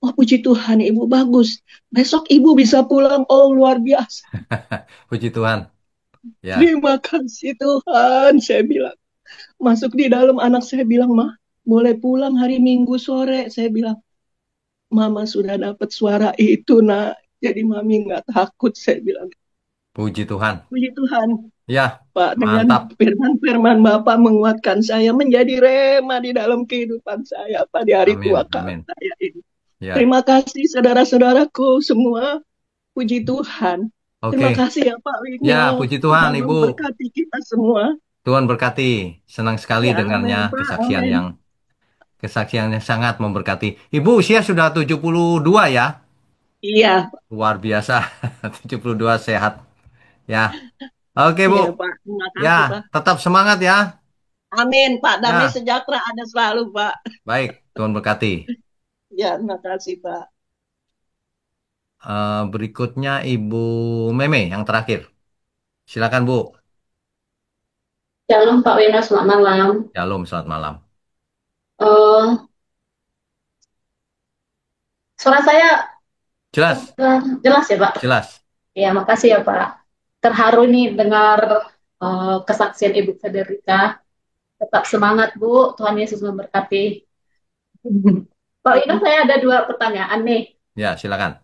Oh, puji Tuhan, Ibu bagus. Besok Ibu bisa pulang. Oh, luar biasa. Puji Tuhan. Ya, Terima kasih Tuhan. Saya bilang, masuk di dalam anak saya bilang, Mah, boleh pulang hari Minggu sore. Saya bilang, Mama sudah dapat suara itu, nak. Jadi Mami nggak takut. Saya bilang, puji Tuhan. puji Tuhan. Ya, Pak, dengan mantap. firman-firman Bapak menguatkan saya menjadi rema di dalam kehidupan saya, Pak, di hari tua Amin, amin. saya ini. Ya, Terima kasih saudara-saudaraku semua. Puji Tuhan. Terima oke. kasih ya Pak Ya, Winyo. puji Tuhan Tuhan, Ibu. memberkati kita semua. Tuhan berkati. Senang sekali Ya, dengarnya amin Pak, amin. kesaksian yang sangat memberkati. Ibu usia sudah 72 ya? Iya, Luar biasa. 72 sehat. Ya. Oke, Bu. iya Pak. Terima Ya, kasih Pak. tetap semangat ya. Amin Pak. Damai Ya, sejahtera ada selalu Pak. baik. Tuhan berkati. Ya, terima kasih Pak. Berikutnya Ibu Meme yang terakhir. Silakan, Bu. Shalom Pak Wena, selamat malam. Shalom, selamat malam. Eh, Suara saya Jelas, jelas ya Pak? jelas. Ya, makasih ya Pak. Terharu nih dengar kesaksian Ibu Federica. Tetap semangat Bu, Tuhan Yesus memberkati. Pak Wena, saya ada dua pertanyaan nih. Ya, silakan.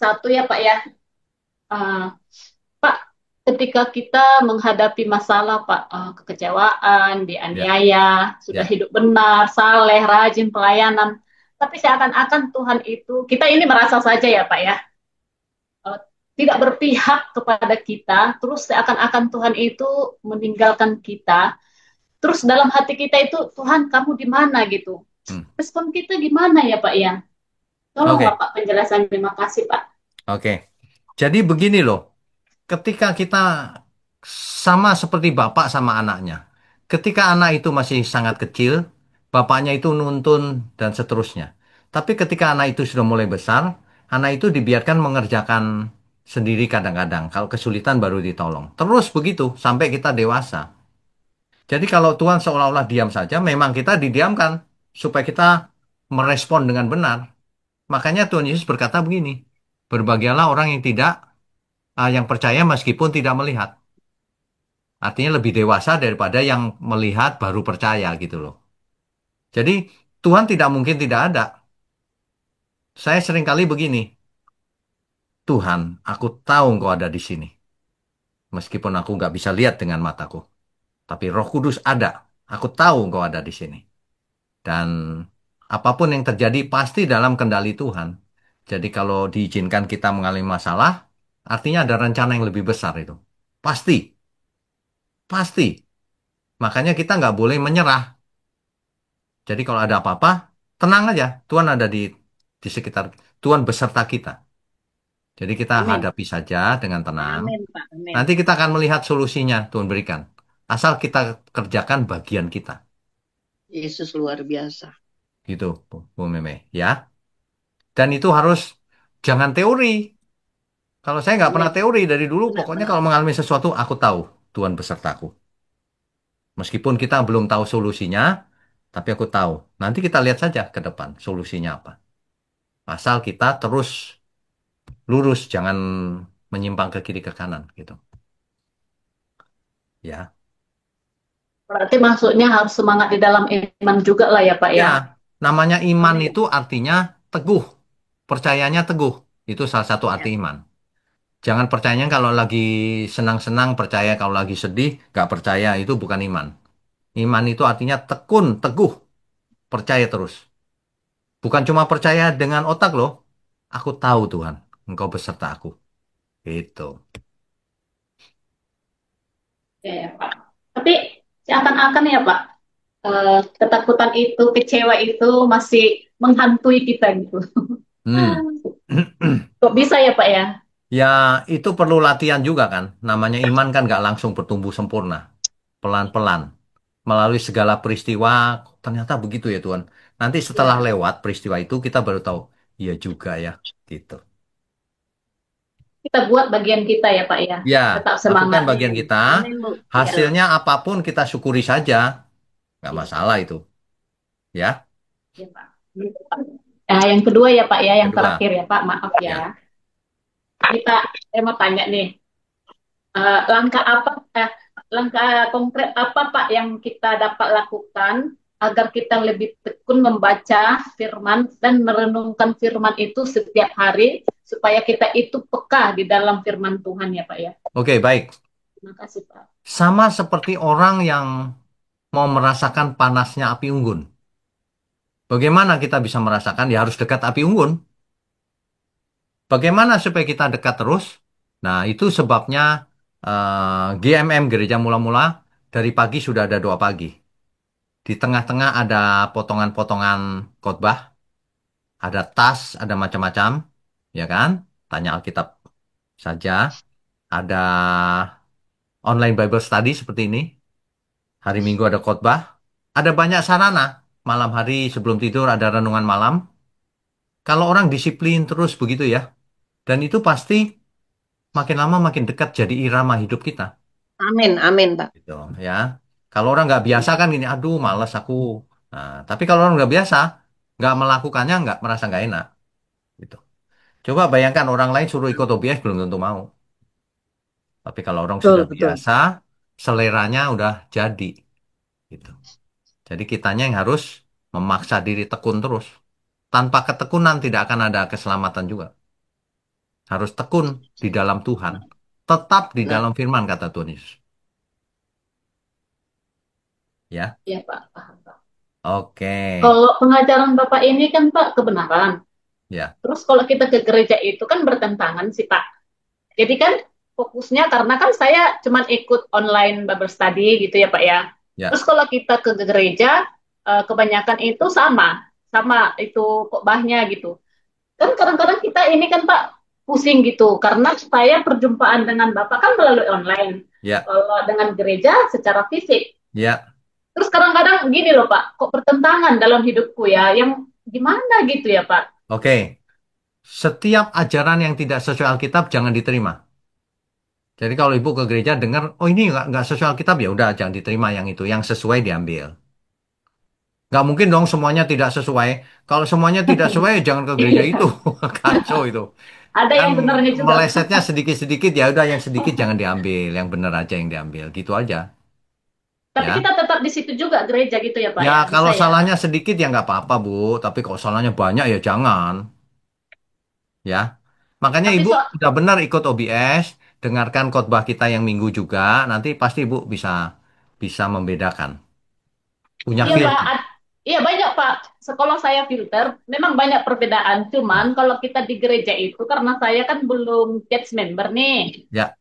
Satu ya Pak ya, Eh, Pak, ketika kita menghadapi masalah Pak, kekecewaan, Ya, dianiaya, sudah ya. hidup benar, saleh, rajin, pelayanan, tapi seakan-akan Tuhan itu, kita ini merasa saja ya Pak ya, eh, tidak berpihak kepada kita, terus seakan-akan Tuhan itu meninggalkan kita, terus dalam hati kita itu, Tuhan kamu di mana gitu. Hmm. Respon kita gimana ya Pak ya? Tolong Oke, Pak penjelasan, terima kasih Pak. oke. Jadi begini loh, ketika kita sama seperti bapak sama anaknya, ketika anak itu masih sangat kecil, bapaknya itu nuntun dan seterusnya. Tapi ketika anak itu sudah mulai besar, anak itu dibiarkan mengerjakan sendiri kadang-kadang. Kalau kesulitan baru ditolong. Terus begitu sampai kita dewasa. Jadi kalau Tuhan seolah-olah diam saja, memang kita didiamkan supaya kita merespon dengan benar. Makanya Tuhan Yesus berkata begini, berbahagialah orang yang yang percaya meskipun tidak melihat. Artinya lebih dewasa daripada yang melihat baru percaya gitu loh. Jadi Tuhan tidak mungkin tidak ada. Saya seringkali begini, Tuhan, aku tahu Engkau ada di sini. Meskipun aku nggak bisa lihat dengan mataku. Tapi Roh Kudus ada. Aku tahu Engkau ada di sini. Dan apapun yang terjadi pasti dalam kendali Tuhan. Jadi kalau diizinkan kita mengalami masalah, artinya ada rencana yang lebih besar itu. Pasti, pasti. Makanya kita nggak boleh menyerah. Jadi kalau ada apa-apa, tenang aja. Tuhan ada di sekitar, Tuhan beserta kita. Jadi kita Amin. hadapi saja dengan tenang. Amin Pak, amin. Nanti kita akan melihat solusinya Tuhan berikan. Asal kita kerjakan bagian kita. Yesus luar biasa. Gitu, Bu Meme. Ya. Dan itu harus jangan teori. Kalau saya nggak pernah Amin. teori dari dulu, pokoknya Benar-benar. kalau mengalami sesuatu, aku tahu Tuhan besertaku. Meskipun kita belum tahu solusinya, tapi aku tahu. Nanti kita lihat saja ke depan solusinya apa. Asal kita terus lurus, jangan menyimpang ke kiri ke kanan gitu. Ya, Berarti maksudnya harus semangat di dalam iman juga lah ya Pak ya. ya. Namanya iman Amin. itu artinya teguh, percayanya teguh. Itu salah satu arti Ya. iman. Jangan percayanya kalau lagi senang-senang, percaya kalau lagi sedih, nggak percaya itu bukan iman. Iman itu artinya tekun, teguh, percaya terus. Bukan cuma percaya dengan otak loh. Aku tahu Tuhan, Engkau beserta aku. Gitu. Ya, ya, Pak. Tapi seakan-akan ya Pak, ketakutan itu, kecewa itu masih menghantui kita gitu. Hmm. Kok bisa ya Pak ya? Ya, itu perlu latihan juga kan. Namanya iman kan nggak langsung bertumbuh sempurna. Pelan-pelan. Melalui segala peristiwa, ternyata begitu ya Tuhan. Nanti setelah Ya, lewat peristiwa itu, kita baru tahu. Iya juga ya, gitu. kita buat bagian kita ya Pak ya. Ya, Tetap lakukan semangat. bagian Amin. kita. Amin Bu. Ya. Hasilnya apapun kita syukuri saja. Nggak Ya. masalah itu. Ya, Ya, Pak. Gitu, Pak. Yang kedua ya Pak ya, yang Kedua, terakhir ya Pak, maaf ya. ya. Ini Pak, saya mau tanya nih, eh, langkah apa, eh, langkah konkret apa Pak yang kita dapat lakukan agar kita lebih tekun membaca firman dan merenungkan firman itu setiap hari supaya kita itu peka di dalam firman Tuhan ya Pak ya. Oke, baik. Terima kasih Pak. Sama seperti orang yang mau merasakan panasnya api unggun. Bagaimana kita bisa merasakan? Ya harus dekat api unggun. Bagaimana supaya kita dekat terus? Nah, itu sebabnya GMM, Gereja Mula-Mula, dari pagi sudah ada doa pagi. Di tengah-tengah ada potongan-potongan khotbah, ada tas, ada macam-macam, ya kan? Tanya Alkitab saja. Ada online Bible study seperti ini. Hari Minggu ada khotbah. Ada banyak sarana. Malam hari sebelum tidur ada renungan malam. Kalau orang disiplin terus begitu ya, dan itu pasti makin lama makin dekat jadi irama hidup kita. Amin, amin, Pak. Gitu ya. Kalau orang nggak biasa kan gini, aduh males aku. Nah, tapi kalau orang nggak biasa, nggak melakukannya, nggak merasa nggak enak. Gitu. Coba bayangkan orang lain suruh ikut OBS belum tentu mau. Tapi kalau orang sudah Betul, betul. biasa, seleranya udah jadi. Gitu. Jadi kitanya yang harus memaksa diri tekun terus. Tanpa ketekunan tidak akan ada keselamatan juga. Harus tekun di dalam Tuhan. Tetap di Nah, dalam firman kata Tuhan Yesus. Ya. Ya Pak, paham Pak. Oke. Kalau pengajaran Bapak ini kan Pak kebenaran. Ya. Terus kalau kita ke gereja itu kan bertentangan sih Pak. Jadi kan fokusnya karena kan saya cuma ikut online Bible study gitu ya Pak ya. Ya. Terus kalau kita ke gereja kebanyakan itu sama, sama itu khotbahnya gitu. Kan kadang-kadang kita ini kan Pak pusing gitu karena saya perjumpaan dengan Bapak kan melalui online. Ya. Kalau dengan gereja secara fisik. Ya. Terus kadang-kadang gini loh Pak, kok bertentangan dalam hidupku ya, yang gimana gitu ya Pak. Oke. Setiap ajaran yang tidak sesuai Alkitab jangan diterima. Jadi kalau ibu ke gereja dengar, oh ini nggak sesuai Alkitab ya udah jangan diterima yang itu, yang sesuai diambil. Nggak mungkin dong semuanya tidak sesuai. Kalau semuanya tidak sesuai, jangan ke gereja Iya, itu, kacau itu. ada Kan yang benernya juga. melesetnya sedikit-sedikit ya udah yang sedikit jangan diambil, yang benar aja yang diambil, gitu aja. Tapi Ya, kita tetap di situ juga gereja gitu ya Pak ya ya, kalau bisa ya. salahnya sedikit ya nggak apa-apa Bu, tapi kalau salahnya banyak ya jangan. Ya, makanya Tapi Ibu so, sudah benar ikut OBS, dengarkan khotbah kita yang minggu juga, nanti pasti Ibu bisa bisa membedakan. Punya iya Pak, filter. iya banyak Pak. Sekolah saya filter, memang banyak perbedaan. Cuman Nah, kalau kita di gereja itu karena saya kan belum catch member nih. ya,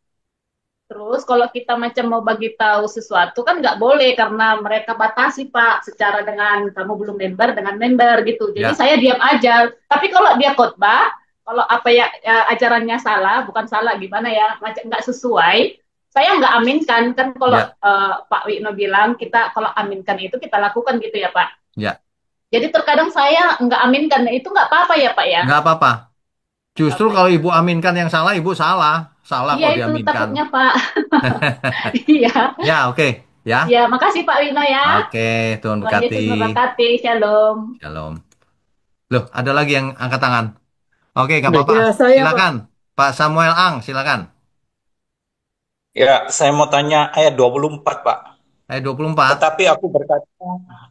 Terus kalau kita macam mau bagi tahu sesuatu kan nggak boleh karena mereka batasi Pak secara dengan kamu belum member dengan member gitu. Jadi ya, saya diam aja. Tapi kalau dia khotbah, kalau apa ya, ajarannya salah, bukan salah gimana ya, macam nggak sesuai, saya nggak aminkan kan kalau ya, Pak Wino bilang kita kalau aminkan itu kita lakukan gitu ya Pak. ya, Jadi terkadang saya nggak aminkan itu nggak apa-apa ya Pak ya, nggak apa-apa. nggak Justru apa-apa kalau ya. Ibu aminkan yang salah, Ibu salah. Salah Iya kalau itu diaminkan. takutnya Pak. Iya, Ya, oke. Ya, ya makasih Pak Wino ya. oke. Tuhan Tuhan berkati. Yesus memberkati. Shalom. Shalom. Loh, ada lagi yang angkat tangan. Oke, nggak Baik, apa-apa. Ya, saya Pak. Silakan. Pak Samuel Ang, silakan. Ya, saya mau tanya ayat 24, Pak. Ayat 24. Tetapi aku berkata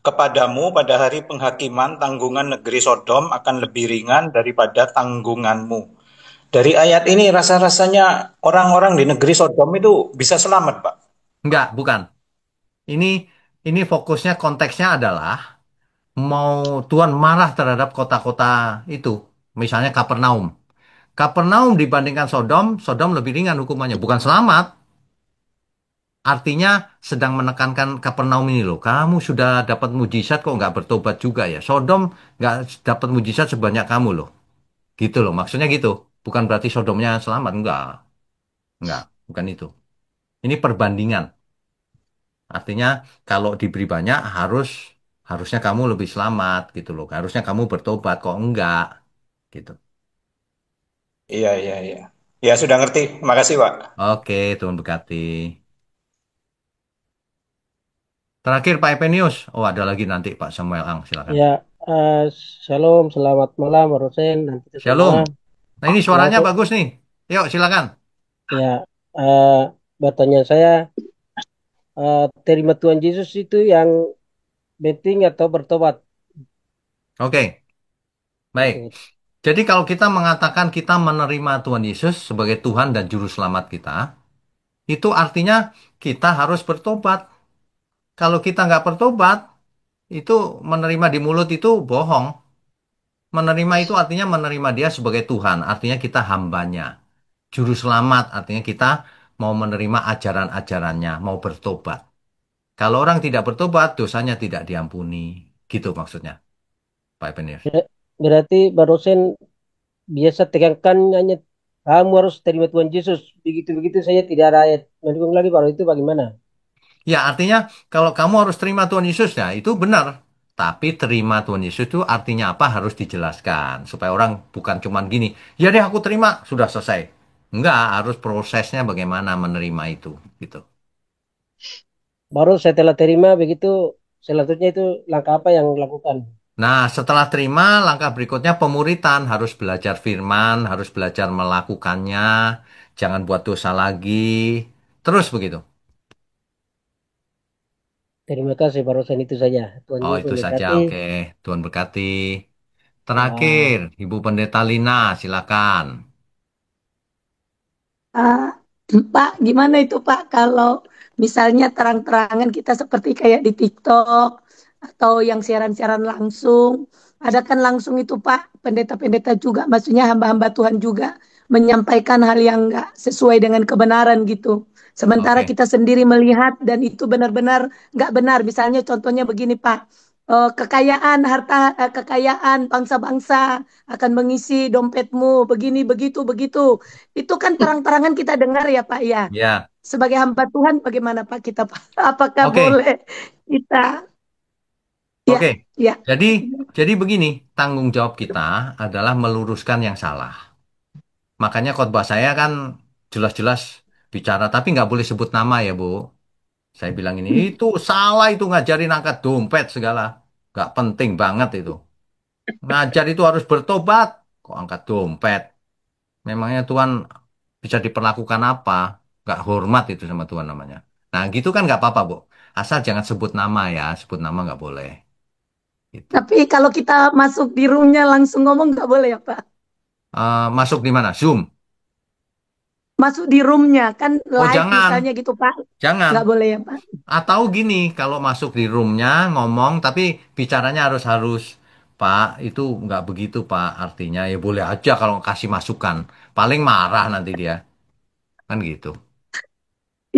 kepadamu pada hari penghakiman tanggungan negeri Sodom akan lebih ringan daripada tanggunganmu. Dari ayat ini rasa-rasanya orang-orang di negeri Sodom itu bisa selamat, Pak. Enggak, bukan. Ini ini fokusnya konteksnya adalah mau Tuhan marah terhadap kota-kota itu. Misalnya Kapernaum. Kapernaum dibandingkan Sodom, Sodom lebih ringan hukumannya. Bukan selamat. Artinya sedang menekankan Kapernaum ini loh. Kamu sudah dapat mujizat kok nggak bertobat juga ya. Sodom nggak dapat mujizat sebanyak kamu loh. Gitu loh. Maksudnya gitu. Bukan berarti Sodomnya selamat. Enggak. Enggak. Bukan itu. Ini perbandingan. Artinya kalau diberi banyak harusnya kamu lebih selamat gitu loh. Harusnya kamu bertobat kok enggak gitu. Iya, iya, iya. Ya, sudah ngerti. Makasih, Pak. Oke, Tuhan berkati. Terakhir Pak Epenius. Oh, ada lagi nanti Pak Samuel Ang, silakan. Ya, Eh, Shalom, selamat malam, Rosen, dan kita Shalom. semua. Nah, ini Ya, suaranya kok, bagus nih. Yuk, silakan. ya, pertanyaan saya, terima Tuhan Yesus itu yang penting atau bertobat? Oke, baik. Oke. Jadi kalau kita mengatakan kita menerima Tuhan Yesus sebagai Tuhan dan Juru Selamat kita, itu artinya kita harus bertobat. Kalau kita nggak bertobat, itu menerima di mulut itu bohong. Menerima itu artinya menerima dia sebagai Tuhan, artinya kita hambanya. Juru Selamat artinya kita mau menerima ajaran-ajarannya, mau bertobat. Kalau orang tidak bertobat, dosanya tidak diampuni. Gitu maksudnya, Pak Ebenir. Berarti Rosen biasa tekankan hanya kamu harus terima Tuhan Yesus. Begitu-begitu saya tidak ada ayat mendukung lagi, baru itu bagaimana? Ya, artinya kalau kamu harus terima Tuhan Yesus, ya itu benar. Tapi terima Tuhan Yesus itu artinya apa harus dijelaskan. Supaya orang bukan cuman gini, ya deh aku terima, sudah selesai. Enggak, harus prosesnya bagaimana menerima itu. Gitu. Baru setelah terima, begitu selanjutnya itu langkah apa yang lakukan? Nah, setelah terima, langkah berikutnya pemuritan. Harus belajar firman, harus belajar melakukannya. Jangan buat dosa lagi. Terus begitu. Terima kasih, Rosen itu saja. Tuhan Oh, Yesus itu saja. memberkati. Oke. Tuhan berkati. Ya. Terakhir, Ibu Pendeta Lina, silakan. Ah, Pak, gimana itu Pak kalau misalnya terang-terangan kita seperti kayak di TikTok atau yang siaran-siaran langsung, ada kan langsung itu Pak, pendeta-pendeta juga, maksudnya hamba-hamba Tuhan juga menyampaikan hal yang nggak sesuai dengan kebenaran gitu. Sementara Oke. kita sendiri melihat dan itu benar-benar nggak benar. Misalnya contohnya begini Pak, kekayaan harta, kekayaan bangsa-bangsa akan mengisi dompetmu, begini, begitu, begitu. Itu kan terang-terangan kita dengar ya Pak ya. Ya, Sebagai hamba Tuhan bagaimana Pak kita Pak? Apakah oke, boleh kita ya oke. ya Jadi, jadi begini, tanggung jawab kita adalah meluruskan yang salah. Makanya khotbah saya kan jelas-jelas bicara, tapi nggak boleh sebut nama ya, Bu. Saya bilang ini, itu salah itu ngajarin angkat dompet segala. Nggak penting banget itu. Ngajar itu harus bertobat. Kok angkat dompet? Memangnya Tuhan bisa diperlakukan apa? Nggak hormat itu sama Tuhan namanya. Nah, gitu kan nggak apa-apa, Bu. Asal jangan sebut nama ya, sebut nama nggak boleh. Itu. tapi kalau kita masuk di roomnya langsung ngomong nggak boleh ya Pak? Masuk di mana? Zoom. Masuk di roomnya kan Oh, live jangan. misalnya gitu Pak, Jangan. nggak boleh ya Pak? Atau gini, kalau masuk di roomnya ngomong, tapi bicaranya harus harus, Pak, itu nggak begitu, Pak. Artinya ya boleh aja kalau kasih masukan. Paling marah nanti dia. Kan gitu.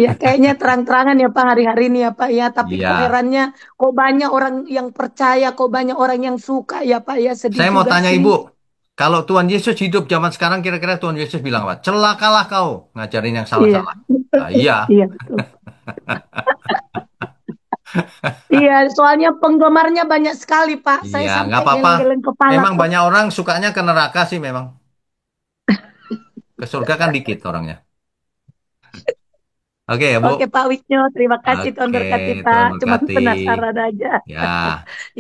Ya kayaknya terang-terangan ya Pak hari-hari ini ya Pak ya. Tapi kok Iya. herannya kok banyak orang yang percaya, kok banyak orang yang suka ya Pak ya, sedih Saya mau juga tanya sih. Ibu, kalau Tuhan Yesus hidup zaman sekarang, kira-kira Tuhan Yesus bilang apa? Celakalah kau, ngajarin yang Iya. salah-salah. Nah, iya. Iya betul. Iya, soalnya penggemarnya banyak sekali, Pak. Saya Iya, nggak sampai apa-apa. geleng-geleng kepala Memang kok. banyak orang sukanya ke neraka sih memang. Ke surga kan dikit orangnya. Oke ya, Bu. Oke, Pak Wisnu, terima kasih. Tuhan Oke, berkati, Pak. Tuhan Cuma berkati. penasaran aja. Ya,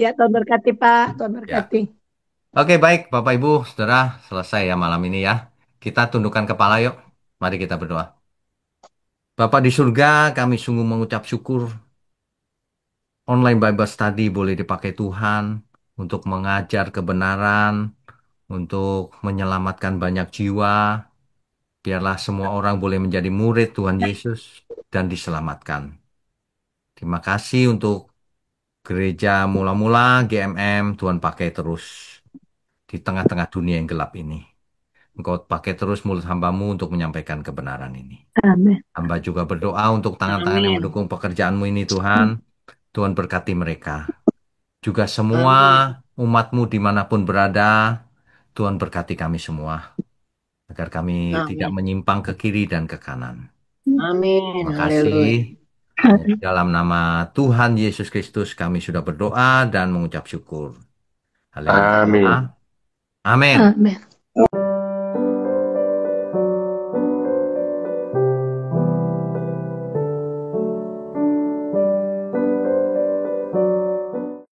Ya, Tuhan berkati, Pak. Tuhan ya. berkati. Oke, baik, Bapak Ibu, Saudara, selesai ya malam ini ya. Kita tundukkan kepala yuk. Mari kita berdoa. Bapa di surga, kami sungguh mengucap syukur. Online Bible Study boleh dipakai Tuhan untuk mengajar kebenaran, untuk menyelamatkan banyak jiwa. Biarlah semua orang boleh menjadi murid Tuhan Yesus dan diselamatkan. Terima kasih untuk gereja mula-mula GMM, Tuhan pakai terus di tengah-tengah dunia yang gelap ini. Engkau pakai terus mulut hambamu untuk menyampaikan kebenaran ini. Amin. Hamba juga berdoa untuk tangan-tangan yang Amin. mendukung pekerjaanmu ini Tuhan. Tuhan berkati mereka. Juga semua Amin. umatmu dimanapun berada, Tuhan berkati kami semua. Agar kami tidak Amin. menyimpang ke kiri dan ke kanan. Amin. Terima kasih. Haleluya. Hanya di dalam nama Tuhan Yesus Kristus kami sudah berdoa dan mengucap syukur. Haleluya. Amin. Amin. Amin.